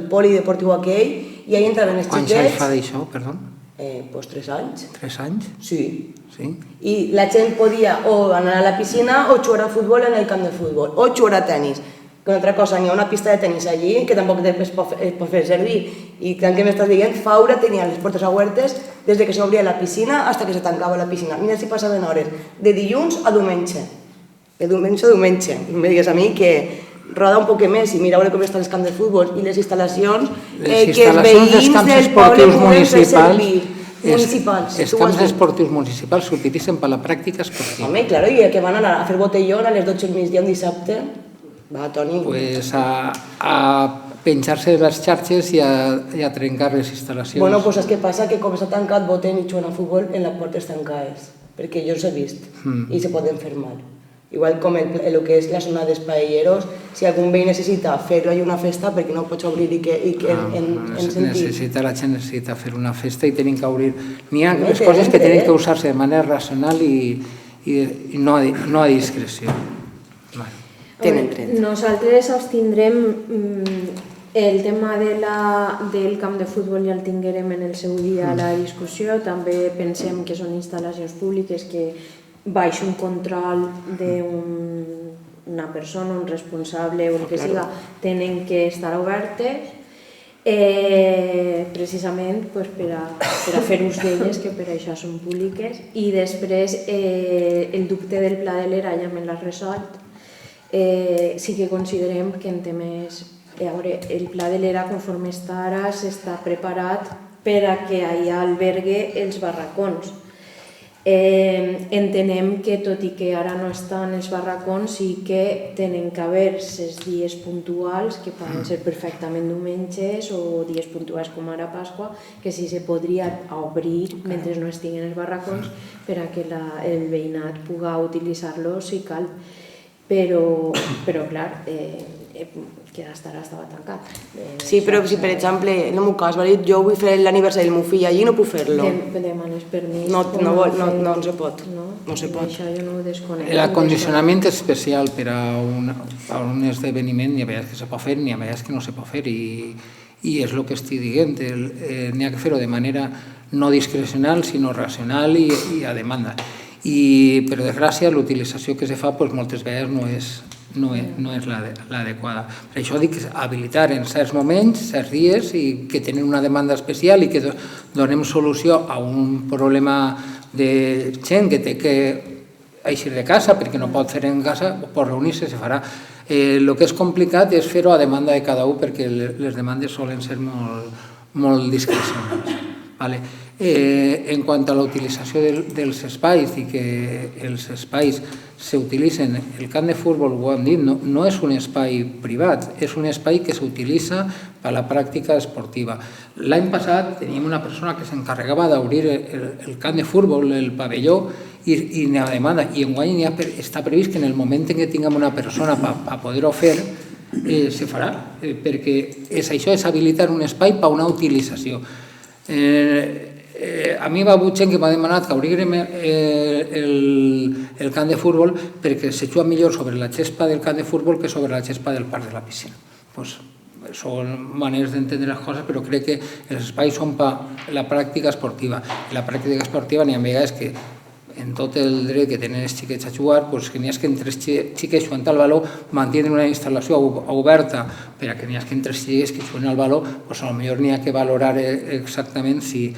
[SPEAKER 5] polideportiu aquell, i ahí entraven els xiquets...
[SPEAKER 1] Quants anys fa d'això, perdó?
[SPEAKER 5] Pues 3 anys.
[SPEAKER 1] 3 anys?
[SPEAKER 5] Sí.
[SPEAKER 1] Sí.
[SPEAKER 5] I la gent podia o anar a la piscina o jugar a futbol en el camp de futbol, o jugar a tenis. Que una altra cosa, n'hi ha una pista de tenis allí que tampoc es pot fer servir. I tant que m'estàs dient, Faura tenia les portes obertes des que s'obria la piscina fins que se tancava la piscina. Mira si passaven hores, de dilluns a diumenge. De diumenge a diumenge. I em digues a mi que roda un poc més i mira a veure com estan els camps de futbol i les instal·lacions que els veïns del poble puguen fer servir. Municipals.
[SPEAKER 1] Els camps esportius municipals s'utilitzen per la pràctica esportiva.
[SPEAKER 5] Home, claro, i que van anar a fer botellón a les 12 del migdia un dissabte. Va, Toni.
[SPEAKER 1] Pues a penjar-se les xarxes i a trencar les instal·lacions.
[SPEAKER 5] Bueno, pues és que passa que com està tancat voten i juguen a futbol en les portes tancades, perquè jo els he vist i se poden fer mal. Igual com el que és la zona dels paelleros, si algun veí necessita fer-ho a una festa, perquè no ho pots obrir i que en sentit.
[SPEAKER 1] La gent necessita fer una festa i tenen que obrir. N'hi ha les coses que tenen que usar-se de manera racional i no a discreció.
[SPEAKER 5] Tenen dret.
[SPEAKER 3] Nosaltres abstindrem el tema del camp de futbol, ja el tinguérem en el seu dia a la discussió. També pensem que són instal·lacions públiques que baix un control d'una persona, un responsable o el que siga, tenen que estar obertes precisament per a fer ús d'elles, que per això són públiques. I després el dubte del Pla de l'Era ja me l'ha resolt. Sí que considerem que en temes... El Pla de l'Era, conforme està ara, s'està preparat per a que allà albergue els barracons. Entenem que, tot i que ara no estan els barracons, sí que tenen que haver els dies puntuals, que poden ser perfectament diumenges o dies puntuals com ara Pasqua, que sí se podria obrir mentre no estiguin els barracons per a que el veïnat pugui utilitzar-los si cal. Però clar, que estava tancat.
[SPEAKER 5] Sí, però si per exemple, en el meu cas, jo vull fer l'aniversari del meu fill allí, no puc fer-lo.
[SPEAKER 3] Demanes permís.
[SPEAKER 5] No se pot. No se pot.
[SPEAKER 3] Això jo no ho desconec.
[SPEAKER 1] L'acondicionament especial per a un esdeveniment n'hi ha vegades que se pot fer, n'hi ha vegades que no se pot fer i és el que estic dient. N'hi ha que fer-ho de manera no discrecional, sinó racional i a demanda. I, per desgràcia, l'utilització que se fa moltes vegades no és l'adequada. Per això dic habilitar en certs moments, certs dies, i que tenen una demanda especial i que donem solució a un problema de gent que té que eixir de casa perquè no pot fer en casa, pot reunir-se, se farà. El que és complicat és fer-ho a demanda de cada un perquè les demandes solen ser molt discrecionals. Vale. En quant a la utilització dels espais i que els espais s'utilitzen, el camp de futbol, ho hem dit, no és un espai privat, és un espai que s'utilitza per a la pràctica esportiva. L'any passat teníem una persona que s'encarregava d'obrir el camp de futbol, el pavelló, i n'hi ha demanda. I enguany està previst que en el moment en què tinguem una persona per poder-ho fer, se farà, perquè és això, és habilitar un espai per a una utilització. A mi va haver gent que m'ha demanat que obrirem el camp de futbol perquè se juga millor sobre la gespa del camp de futbol que sobre la gespa del parc de la piscina. Són maneres d'entendre les coses, però crec que els espais són per la pràctica esportiva. La pràctica esportiva n'hi ha vegades que en tot el dret que tenen els xiquets a jugar, que n'hi ha que entre els xiquets jugant al baló mantenen una instal·lació oberta per a que n'hi ha que entre els xiquets que juguen al baló, potser n'hi ha que valorar exactament si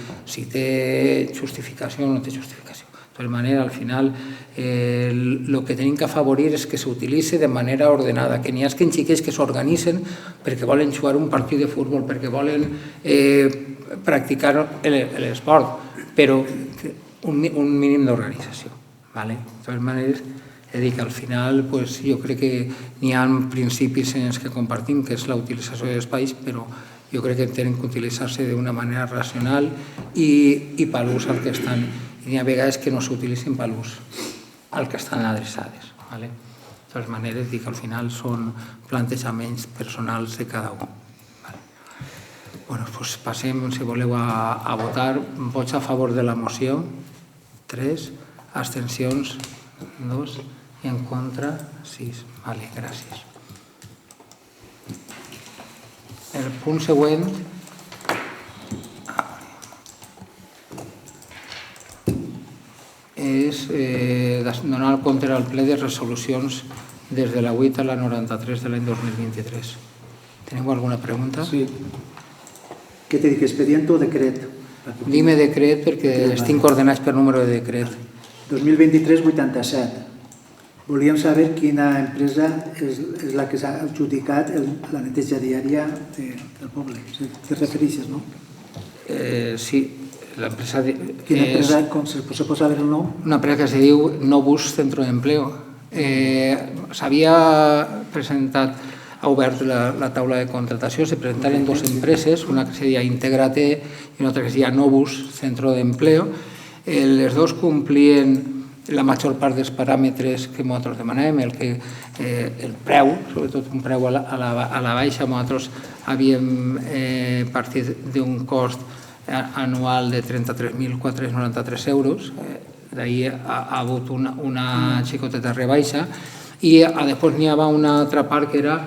[SPEAKER 1] té justificació o no té justificació. De tota manera, al final, el que tenim que afavorir és que s'utilitzi de manera ordenada, que n'hi ha que xiquets que s'organitzen perquè volen jugar un partit de futbol, perquè volen practicar l'esport, però un mínim d'organització. De totes maneres, he dit que al final jo crec que n'hi ha principis en els que compartim, que és la utilització d'espais, però jo crec que tenen que utilitzar-se d'una manera racional i per l'ús al que estan. I n'hi ha vegades que no s'utilitzen per l'ús al que estan adreçades. De totes maneres, dic que al final són plantejaments personals de cada un. Passem, si voleu, a votar. Vots a favor de la moció, 3, abstencions, 2, i en contra, 6. Gràcies. El punt següent és donar el compte al ple de resolucions des de la 8 a la 93 de l'any 2023. Teniu alguna pregunta?
[SPEAKER 2] Sí. Què t'he dit, expedient o decret?
[SPEAKER 1] Dime decret perquè estic ordenats per número de decret.
[SPEAKER 2] 2023-87. Volíem saber quina empresa és la que s'ha adjudicat la neteja diària del poble. Te refereixes, no?
[SPEAKER 1] Sí, l'empresa...
[SPEAKER 2] Quina empresa, se pot saber el nom?
[SPEAKER 1] Una empresa que se diu Novus Centro de Empleo. S'havia presentat, ha obert la taula de contratació, se presentaren dues empreses, una que seria Integrate i una altra que seria Novus Centro de Empleo. Les dues complien la major part dels paràmetres que nosaltres demanàvem, el preu, sobretot un preu a la baixa. Nosaltres havíem partit d'un cost anual de 33.493 euros, d'ahir ha hagut una xicoteta rebaixa, i després n'hi havia una altra part que era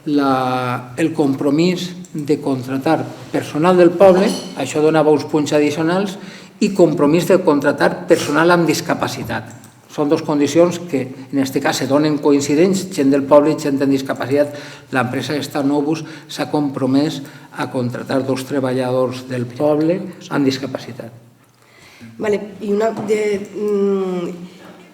[SPEAKER 1] el compromís de contratar personal del poble, això donava uns punts addicionals, i compromís de contratar personal amb discapacitat. Són dues condicions que en aquest cas se donen coincidents, gent del poble i gent amb discapacitat. L'empresa Novus s'ha compromès a contratar 2 treballadors del poble amb discapacitat.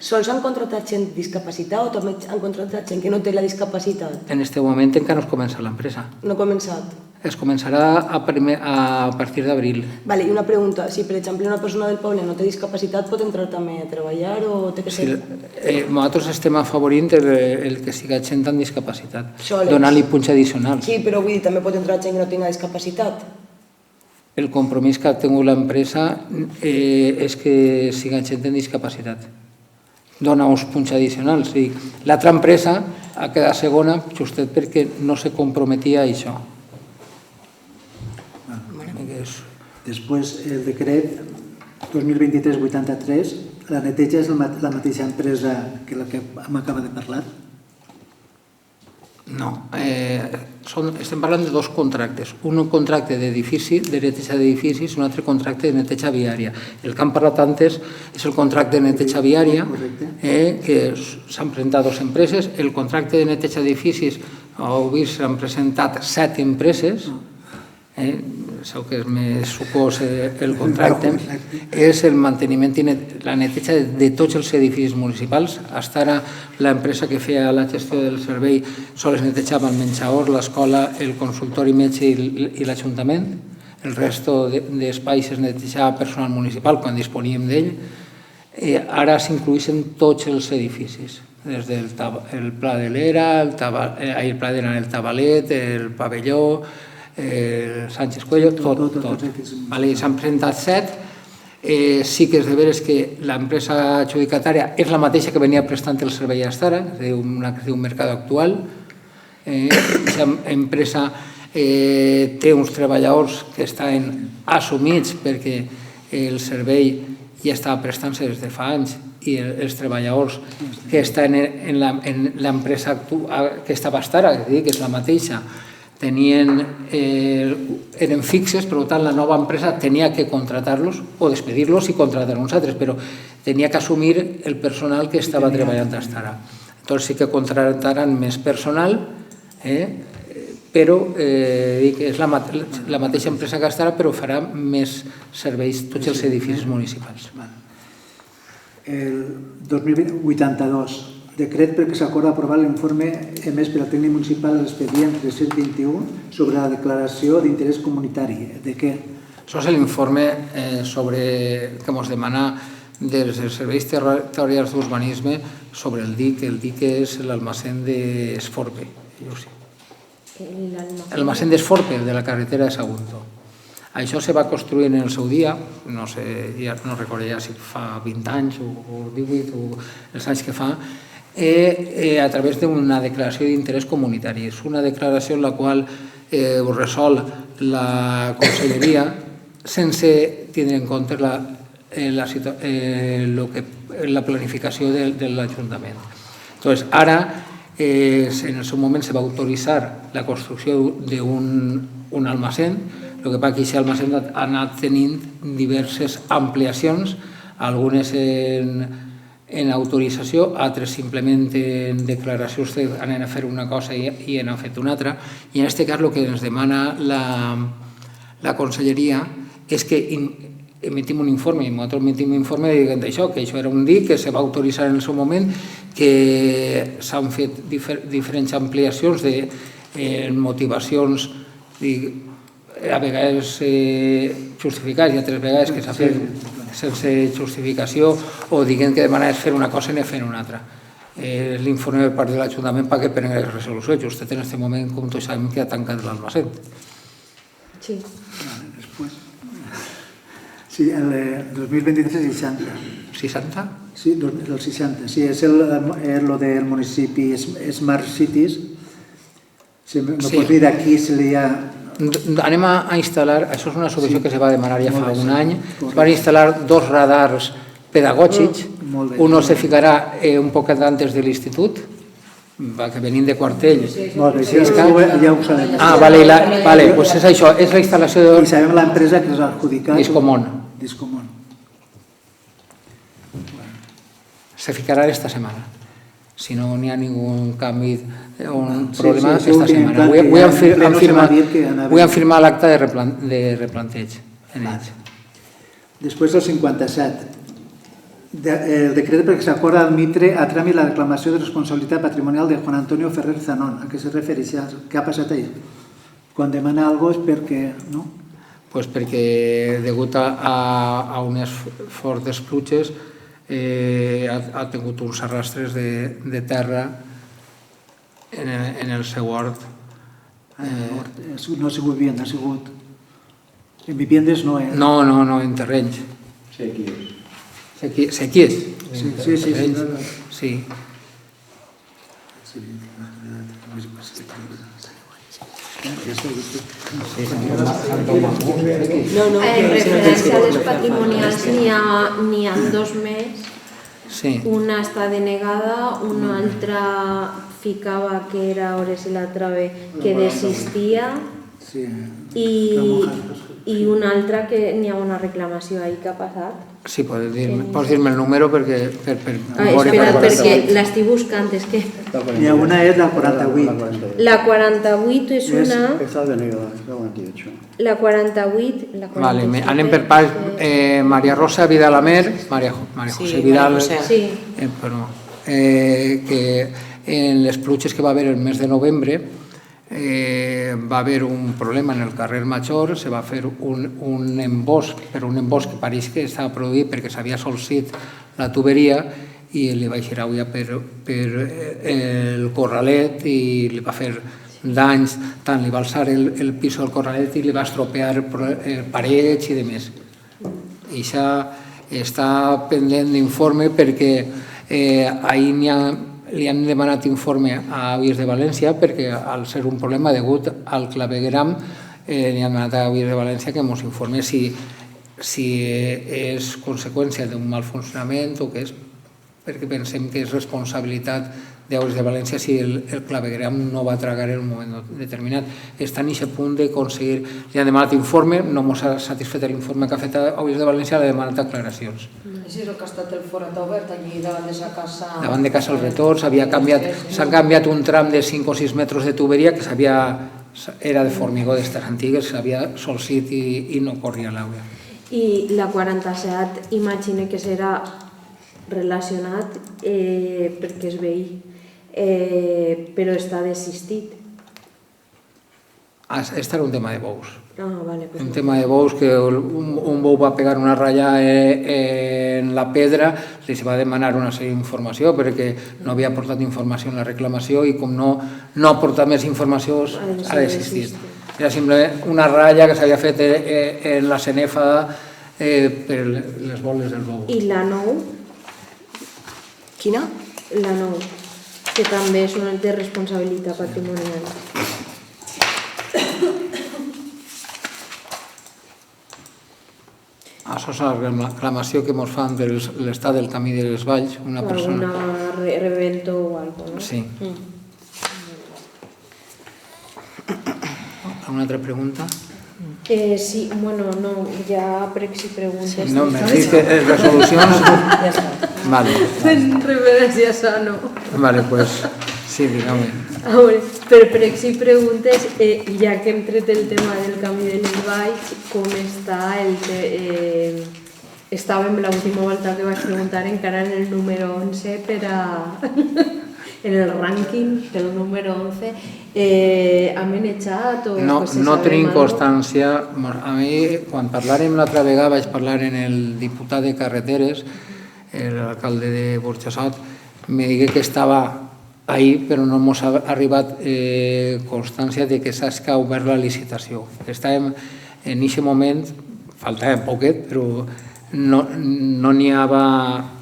[SPEAKER 5] Sols han contratat gent discapacitat o també han contratat gent que no té la discapacitat?
[SPEAKER 1] En aquest moment encara no es comença l'empresa.
[SPEAKER 5] No ha començat?
[SPEAKER 1] Es començarà a partir d'abril.
[SPEAKER 5] I una pregunta, si per exemple una persona del poble no té discapacitat, pot entrar també a treballar o té que ser...
[SPEAKER 1] Nosaltres estem afavorint el que siga gent amb discapacitat,
[SPEAKER 5] Soles.
[SPEAKER 1] donant-li punts addicionals.
[SPEAKER 5] Sí, però vull dir, també pot entrar gent que no tinga discapacitat.
[SPEAKER 1] El compromís que ha tingut l'empresa és que siga gent amb discapacitat. Dona uns punts addicionals. L'altra empresa ha quedat segona justet perquè no se comprometia a això.
[SPEAKER 2] Després, el decret 2023-83, la neteja és la mateixa empresa que la que m'acaba de parlar?
[SPEAKER 1] No, estem parlant de 2 contractes. Un contracte d'edifici, de neteja d'edificis, i un altre contracte de neteja viària. El que hem parlat antes és el contracte de neteja viària, que s'han presentat 2 empreses. El contracte de neteja d'edificis, s'han presentat 7 empreses, sabeu que és més sucós el contracte, és el manteniment i la neteja de tots els edificis municipals. Fins ara l'empresa que feia la gestió del servei sols netejava el menjador, l'escola, el consultori metge i l'Ajuntament. el resto d'espais es netejava personal municipal quan disponíem d'ell. Ara s'incluïssin tots els edificis, des del Pla de l'Era, el Pla d'Era, el Tabalet, el Pavelló, el Sánchez Cuello, tot. S'han presentat 7. Sí que és de veres que l'empresa adjudicatària és la mateixa que venia prestant el servei fins ara, una que es diu Mercado Actual. Aquesta empresa té uns treballadors que estan assumits perquè el servei ja estava prestant-se des de fa anys i els treballadors que estan en l'empresa que estava fins ara, que és la mateixa, eren fixes, per tant la nova empresa tenia que contratar-los o despedir-los i contratar uns altres, però tenia que assumir el personal que estava treballant fins ara. Llavors sí que contrataran més personal, però és la mateixa empresa que fins ara, però farà més serveis tots els edificis municipals.
[SPEAKER 2] El 2082, decret perquè s'acorda aprovar l'informe emès per al tècnic municipal a l'expedient 321 sobre la declaració d'interès comunitari. De què?
[SPEAKER 1] Això és l'informe que ens demana dels serveis territorials d'urbanisme sobre el DIC. El DIC és l'almacén d'Esforpe. L'almacén d'Esforpe, de la carretera de Sagunto. Això se va construir en el seu dia, no sé, ja no recordo ja si fa 20 anys o 18 o els anys que fa, a través d'una declaració d'interès comunitari. És una declaració en la qual ho resol la conselleria sense tindre en compte la planificació de l'Ajuntament. Doncs ara, en el seu moment, se va autoritzar la construcció d'un almacén. El que passa que aquest almacén ha anat tenint diverses ampliacions, algunes en autorització, altres simplement en declaracions que anem a fer una cosa i han fet una altra. I en aquest cas el que ens demana la conselleria és que emitim un informe, i nosaltres emitim un informe dient això, que això era un DIC, que se va autoritzar en el seu moment, que s'han fet diferents ampliacions de motivacions a vegades justificats i altres vegades que s'ha fet sense justificació o diguem que demanar és fer una cosa i no fer una altra. L'informe per part de l'Ajuntament perquè prengui la resolució. Justet en aquest moment, com tots sabem, que ha tancat l'almacén.
[SPEAKER 3] Sí.
[SPEAKER 2] Després. Sí, el 2023 60.
[SPEAKER 1] 60?
[SPEAKER 2] Sí, el 60. Sí, és el del municipi Smart Cities. No pot dir aquí si li ha...
[SPEAKER 1] Anem a instal·lar, això és una subvenció que se va demanar ja fa un any, es van instal·lar 2 radars pedagògics, uno se ficarà un poc antes de l'institut, que venim de Quartell.
[SPEAKER 2] Molt bé, ja ho sabem.
[SPEAKER 1] Vale, doncs és això, és la instal·lació de...
[SPEAKER 2] I sabem l'empresa que s'ha adjudicat?
[SPEAKER 1] Discomón.
[SPEAKER 2] Discomón.
[SPEAKER 1] Se ficarà esta setmana. Si no n'hi ha ningun canvi o un problema, esta setmana. Vull firmar l'acte de replanteig en ells.
[SPEAKER 2] Després del 57. El decret perquè s'acorda admetre a tràmit la reclamació de responsabilitat patrimonial de Juan Antonio Ferrer Zanón. A què se refereix? Què ha passat ahir? Quan demana alguna cosa és perquè... no?
[SPEAKER 1] Pues perquè, degut a unes fortes pluges, ha tingut uns arrastres de terra en el seu hort.
[SPEAKER 2] No ha sigut vivienda, ha sigut... En viviendes no,
[SPEAKER 1] No, en terrenys. Sequies. Sí.
[SPEAKER 3] En referència a les patrimonials n'hi ha 2 més. Una està denegada, una altra ficava que era hores i l'altra que desistia i una altra que n'hi ha una reclamació ahí que ha passat.
[SPEAKER 1] Sí, pots dir-me el número perquè...
[SPEAKER 3] Espera, perquè l'estic buscant, és que...
[SPEAKER 2] N'hi ha una és la 48.
[SPEAKER 3] La 48 és una... La 48...
[SPEAKER 1] Vale, anem per part. Maria Rosa Vidal-Amer, Maria José Vidal, que en les pluges que va haver el mes de novembre va haver un problema en el carrer Major, se va fer un embòs, però un embòs que pareix que estava produït perquè s'havia solcit la tuberia i li va eixir aigua per el corralet i li va fer danys, tant li va alçar el pis del corralet i li va estropear parets i demés. I això està pendent d'informe perquè ahir li han demanat informe a Avies de València perquè al ser un problema degut al clavegueram li han demanat a Avies de València que ens informe si és conseqüència d'un mal funcionament o què és, perquè pensem que és responsabilitat d'Avies de València si el clavegueram no va tragar en un moment determinat. Està en aquest punt d'aconseguir, li han demanat informe, no ens ha satisfet l'informe que ha fet Avies de València, li ha demanat aclaracions.
[SPEAKER 4] Així és el que ha estat el forat obert allí davant de sa casa...
[SPEAKER 1] Davant de casa el retor, s'han canviat un tram de 5 o 6 metres de tuberia que era de formigó d'estes antigues, s'havia solcit i no corria l'aigua.
[SPEAKER 3] I la 47 imagine que serà relacionat perquè és veí, però està desistit.
[SPEAKER 1] Este era un tema de bous.
[SPEAKER 3] Vale, pues
[SPEAKER 1] Un tema de bous que un bou va pegar una ratlla en la pedra, li se va demanar una sèrie d'informació perquè no havia aportat informació en la reclamació i com no ha aportat més informació ha desistit. Era simplement una ratlla que s'havia fet en la cenefa per les boles del bou.
[SPEAKER 3] I la 9?
[SPEAKER 5] Quina?
[SPEAKER 3] La 9, que també és una de responsabilitat patrimonial.
[SPEAKER 1] Això és la reclamació que ens fan de l'estat del camí de les Valls, una persona...
[SPEAKER 3] Alguna revento o alguna cosa, no?
[SPEAKER 1] Sí. Alguna altra pregunta?
[SPEAKER 3] Sí, bueno, no, ja si preguntes...
[SPEAKER 1] No, me dic que resolucions...
[SPEAKER 4] Ja està.
[SPEAKER 1] Vale.
[SPEAKER 3] En referència a això, no.
[SPEAKER 1] Vale, pues sí, dígame.
[SPEAKER 3] A veure, per si preguntes, ja que hem tret el tema del camí de les Valls, com està estàvem l'última volta que vaig preguntar encara en el número 11 per a... en el rànquing del número 11, ha manejat o...
[SPEAKER 1] No tenim constància. A mi, quan parlàrem l'altra vegada, vaig parlar en el diputat de Carreteres, l'alcalde de Burjassot, me digué que estava ahir, però no ens ha arribat constància de que s'ha obert la licitació. Estàvem en aquest moment, faltava poquet, però no n'hi havia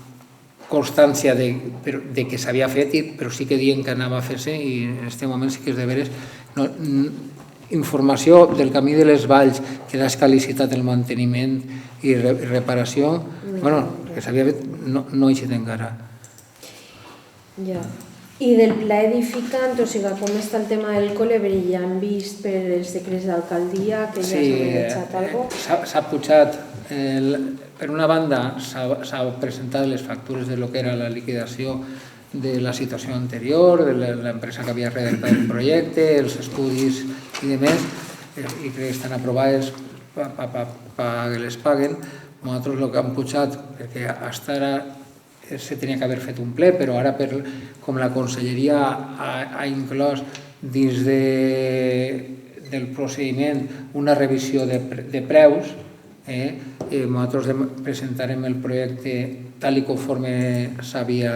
[SPEAKER 1] constància de que s'havia fet, però sí que diuen que anava a fer-se i en aquest moment sí que és de veres. Informació del camí de les Valls, que s'ha licitat el manteniment i reparació, que s'havia fet, no hi ha encara.
[SPEAKER 3] Ja. I del pla edificant, o sigui, com està el tema del Colibri, ja han vist per els decrets d'alcaldia que ja s'ha manejat alguna cosa?
[SPEAKER 1] S'ha pujat, per una banda s'ha presentat les factures de lo que era la liquidació de la situació anterior, de l'empresa que havia redactat el projecte, els estudis i demés, i crec que estan aprovades que les paguen. Nosaltres el que hem pujat, perquè fins ara se tenia que haver fet un ple, però ara com la conselleria ha inclòs dins del procediment una revisió de preus, nosaltres presentarem el projecte tal i conforme s'havia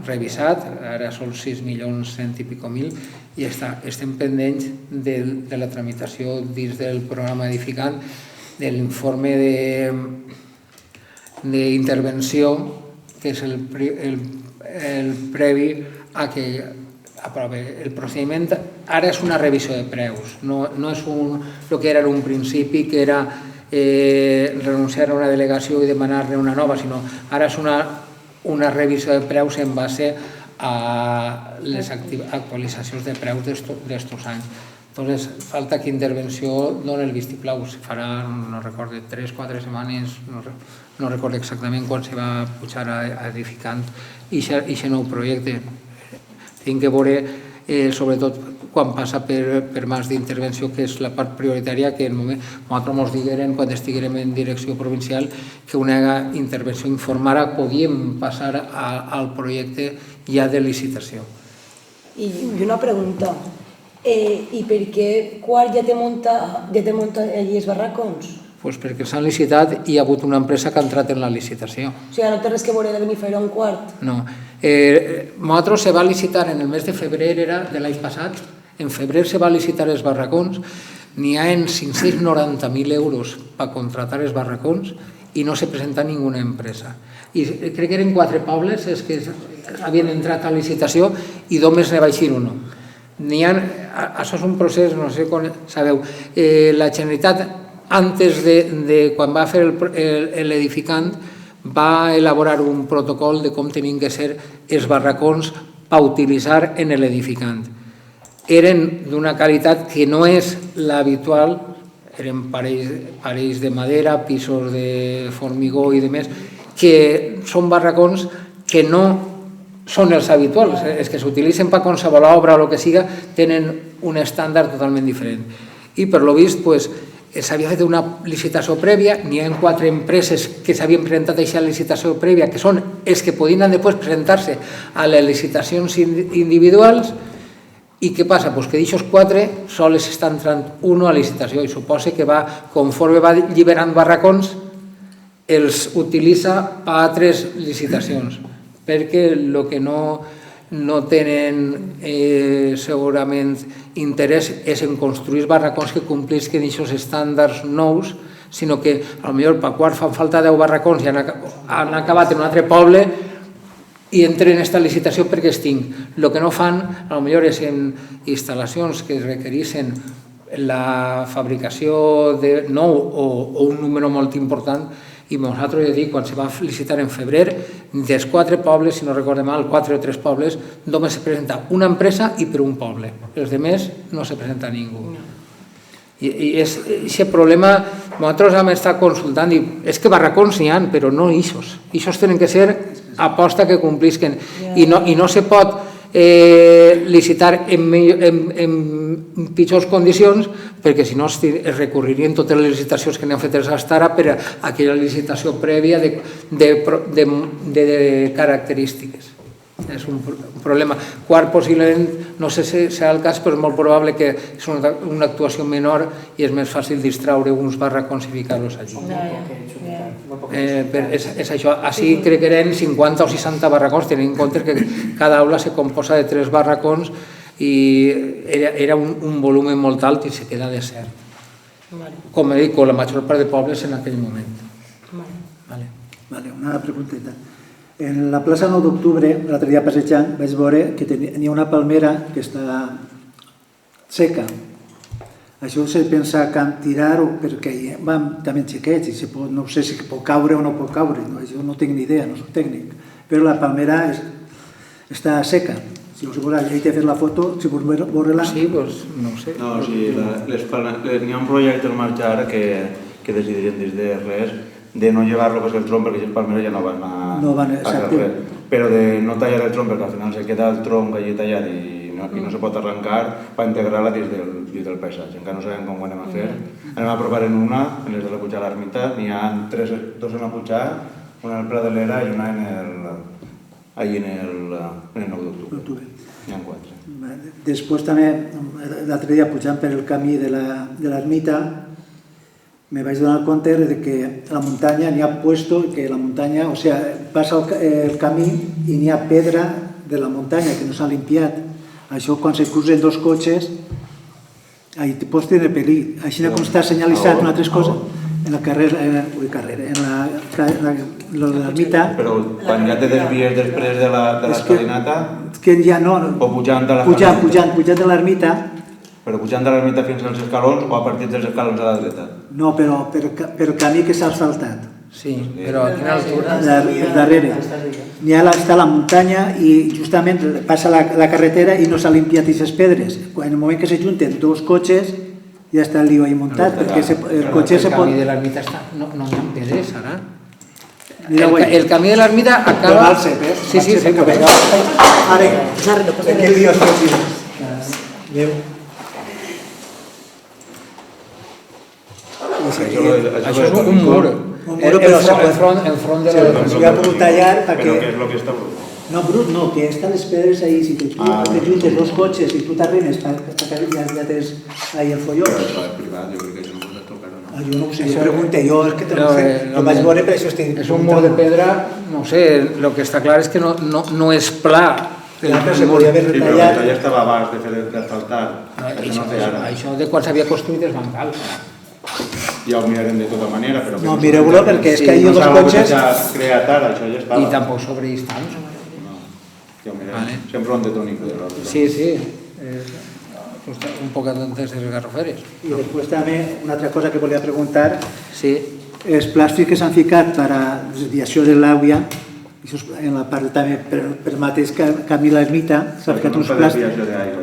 [SPEAKER 1] revisat, ara són 6.100.000 i pico mil, i estem pendents de la tramitació dins del programa edificant, de l'informe d'intervenció, que és el previ a que aprove. El procediment ara és una revisió de preus, no és el que era en un principi, que era renunciar a una delegació i demanar-ne una nova, sinó ara és una revisió de preus en base a les actualitzacions de preus d'estos anys. Entonces, falta que intervenció doni el vistiplau. Se farà, no recordo, 3 o 4 setmanes, no recordo exactament quan se va pujar a edificant aquest nou projecte. Tinc que veure, sobretot, quan passa per mans d'intervenció, que és la part prioritària, que en moment nosaltres ens digueren, quan estiguérem en direcció provincial, que una intervenció informara podíem passar al projecte ja de licitació.
[SPEAKER 5] I una pregunta. I per què Quart ja té muntat allí els barracons?
[SPEAKER 1] Pues perquè s'han licitat i hi ha hagut una empresa que ha entrat en la licitació.
[SPEAKER 5] O sigui, no té res que veure de Benifairó amb Quart?
[SPEAKER 1] No. Nosaltres se va licitar en el mes de febrer, era de l'any passat, en febrer se va licitar els barracons, n'hi ha en 590.000 euros per contratar els barracons i no se presenta ninguna empresa. I crec que eren 4 pobles els que havien entrat a licitació i només ne va eixir un. Això és un procés, no sé com sabeu, la Generalitat, antes de quan va fer l'edificant, va elaborar un protocol de com tenien que ser els barracons per utilitzar en l'edificant. Eren d'una qualitat que no és l'habitual, eren parells de madera, pisos de formigó i demés, que són barracons que no són els habituals, els que s'utilitzen per qualsevol obra o el que siga, tenen un estàndard totalment diferent. I per lo vist, s'havia fet una licitació prèvia, n'hi ha 4 empreses que s'havien presentat a aquesta licitació prèvia, que són els que podien després presentar-se a les licitacions individuals. I què passa? Que d'aixòs 4 sols està entrant un a licitació i suposa que conforme va lliberant barracons els utilitza per altres licitacions, perquè el que no tenen segurament interès és en construir barracons que complisquen aquests estàndards nous, sinó que potser per Quart fan falta 10 barracons i han acabat en un altre poble i entren en aquesta licitació perquè es tinc. El que no fan, potser és en instal·lacions que requereixen la fabricació de nou o un número molt important, i nosaltres, ja dic, quan se va licitar en febrer, dels 4 pobles, si no recordo mal, 4 o 3 pobles, només se presenta una empresa i per un poble. Els altres no se presenta ningú. I aquest problema nosaltres hem estat consultant i és que barracons n'hi ha, però no ixos. Ixos tenen que ser aposta que complisquen i no se pot licitar en pitjors condicions, perquè si no es recurririen totes les licitacions que n'han fet fins ara per a aquella licitació prèvia de característiques. És un problema. Quart, possiblement, no sé si serà el cas, però és molt probable que és una actuació menor i és més fàcil distraure uns barracons i ficar-los allí. És això. Així crec que eren 50 o 60 barracons, tenint en compte que cada aula se composa de 3 barracons i era un volum molt alt i se queda desert. Com he dit, com la major part de pobles en aquell moment.
[SPEAKER 2] Una pregunteta. En la plaça 9 d'octubre, l'altre dia passejant, vaig veure que n'hi ha una palmera que està seca. Això se pensa que tirar-ho perquè van també xiquets i no sé si pot caure o no pot caure. Jo no tinc ni idea, no soc tècnic. Però la palmera està seca. Si us voleu, he fet la foto, si vols veure-la...
[SPEAKER 1] Sí, doncs no ho sé.
[SPEAKER 6] No, sí, n'hi ha un projecte en marxa ara que decidirien des de res de no llevar-lo perquè el tronc, perquè les palmeres ja no van a fer res. Però de no tallar el tronc, perquè al final se queda el tronc allí tallat i no se pot arrencar, per integrar-la dins del paisatge. Encara no sabem com ho anem a fer. Anem a provar en una, en les de la Puig a l'Ermita, n'hi ha 2 en la Puig, una al Pla de l'Era i una allí en el 9 d'octubre. N'hi ha 4.
[SPEAKER 2] Després també, l'altre dia pujant per el camí de l'Ermita, me vaig donar compte de que a la muntanya n'hi ha puesto que la muntanya, o sea, passa el camí i n'hi ha pedra de la muntanya que no s'ha limpiat. Això quan se cruzen 2 cotxes, ahí te pots tenir perill. Així com està senyalitzat una altra cosa, en la carrera, en l'ermita...
[SPEAKER 6] Però quan ja te desvies després de l'escalinata...
[SPEAKER 2] Que ja no...
[SPEAKER 6] O pujant de la
[SPEAKER 2] Pujant de l'ermita...
[SPEAKER 6] Però pujant de l'ermita fins als escalons o a partir dels escalons a la dreta?
[SPEAKER 2] No, però per camí que s'ha asfaltat.
[SPEAKER 1] Sí, però a quina altura?
[SPEAKER 2] Darrere. N'hi ha la muntanya i justament passa la carretera i no s'ha limpiat aquestes pedres. En el moment que se junten 2 cotxes ja està el lío ahí muntat, perquè el cotxe se pot...
[SPEAKER 1] El camí de l'ermita no hi ha pedres, ara. El camí de l'ermita acaba... Sí,
[SPEAKER 2] Ara, aquí el lío és possible.
[SPEAKER 1] Això és un mur. Enfront de la...
[SPEAKER 2] Si ha pogut tallar perquè...
[SPEAKER 6] Però què és el que està...
[SPEAKER 2] No, brut no, que estan les pedres ahí, si tu te juntes dos cotxes i tu t'arrimes, ja tens ahí el folló.
[SPEAKER 6] Però això és privat, jo crec que això no pot tocar o no.
[SPEAKER 2] Jo no ho sé, jo pregunto, jo és que no sé, jo vaig veure per això estic...
[SPEAKER 1] És un mur de pedra, no sé, el que està clar és que no és pla.
[SPEAKER 2] Clar, però se podia haver
[SPEAKER 6] Sí, però
[SPEAKER 2] retallat.
[SPEAKER 6] ja estava abans de fer d'asfaltar. Això no fer ara.
[SPEAKER 1] Això de quan s'havia construït és bancal.
[SPEAKER 6] Ja ho mirarem de tota manera, però...
[SPEAKER 2] No, mireu-lo perquè és que ahir dos cotxes...
[SPEAKER 6] No s'ha creat ara, això ja estava.
[SPEAKER 1] I tampoc sobreïs tant.
[SPEAKER 6] No, ja ho mirarem.
[SPEAKER 1] Vale.
[SPEAKER 6] Sempre ho han de tònic de l'altre.
[SPEAKER 1] Sí, sí. Un poc antes de les garroferes.
[SPEAKER 2] I després també una altra cosa que volia preguntar,
[SPEAKER 1] Sí.
[SPEAKER 2] els plàstics que s'han ficat per a desviació de l'aigua, això és en la part també per mateix camí la ermita, s'ha ficat uns plàstics...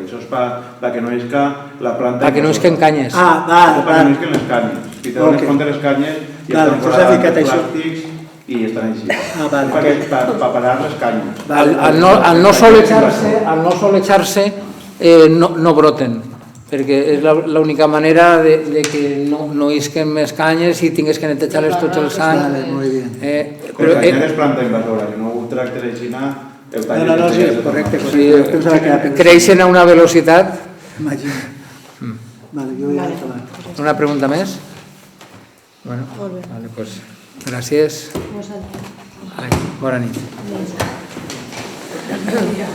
[SPEAKER 6] Això és per que no isca la planta...
[SPEAKER 1] Perquè no és que encanyes.
[SPEAKER 2] Ah,
[SPEAKER 6] Per que no
[SPEAKER 2] val.
[SPEAKER 6] isquen les canyes. Si te dones compte les canyes i
[SPEAKER 2] Val,
[SPEAKER 6] estan
[SPEAKER 2] doncs s'ha ficat
[SPEAKER 6] forades de
[SPEAKER 2] això.
[SPEAKER 6] plàstics i estan així.
[SPEAKER 2] Ah, vale.
[SPEAKER 6] Per parar les canyes.
[SPEAKER 1] Al no solejar-se no broten, perquè és l'única manera de que no isquen més canyes i tingues que netejar-les tots els anys.
[SPEAKER 2] Vale, molt bé.
[SPEAKER 6] Les canyes és planta invasora, que no ho tractes així, ho talles.
[SPEAKER 2] No, sí, correcte.
[SPEAKER 1] Sí, creixen a una velocitat.
[SPEAKER 2] Imagina. Vale, jo ja he acabat.
[SPEAKER 1] Una pregunta més? Bueno,
[SPEAKER 3] Molt bé.
[SPEAKER 1] vale, pues, gràcies.
[SPEAKER 3] Vosaltres.
[SPEAKER 1] Vale, bona nit.
[SPEAKER 3] Vinga.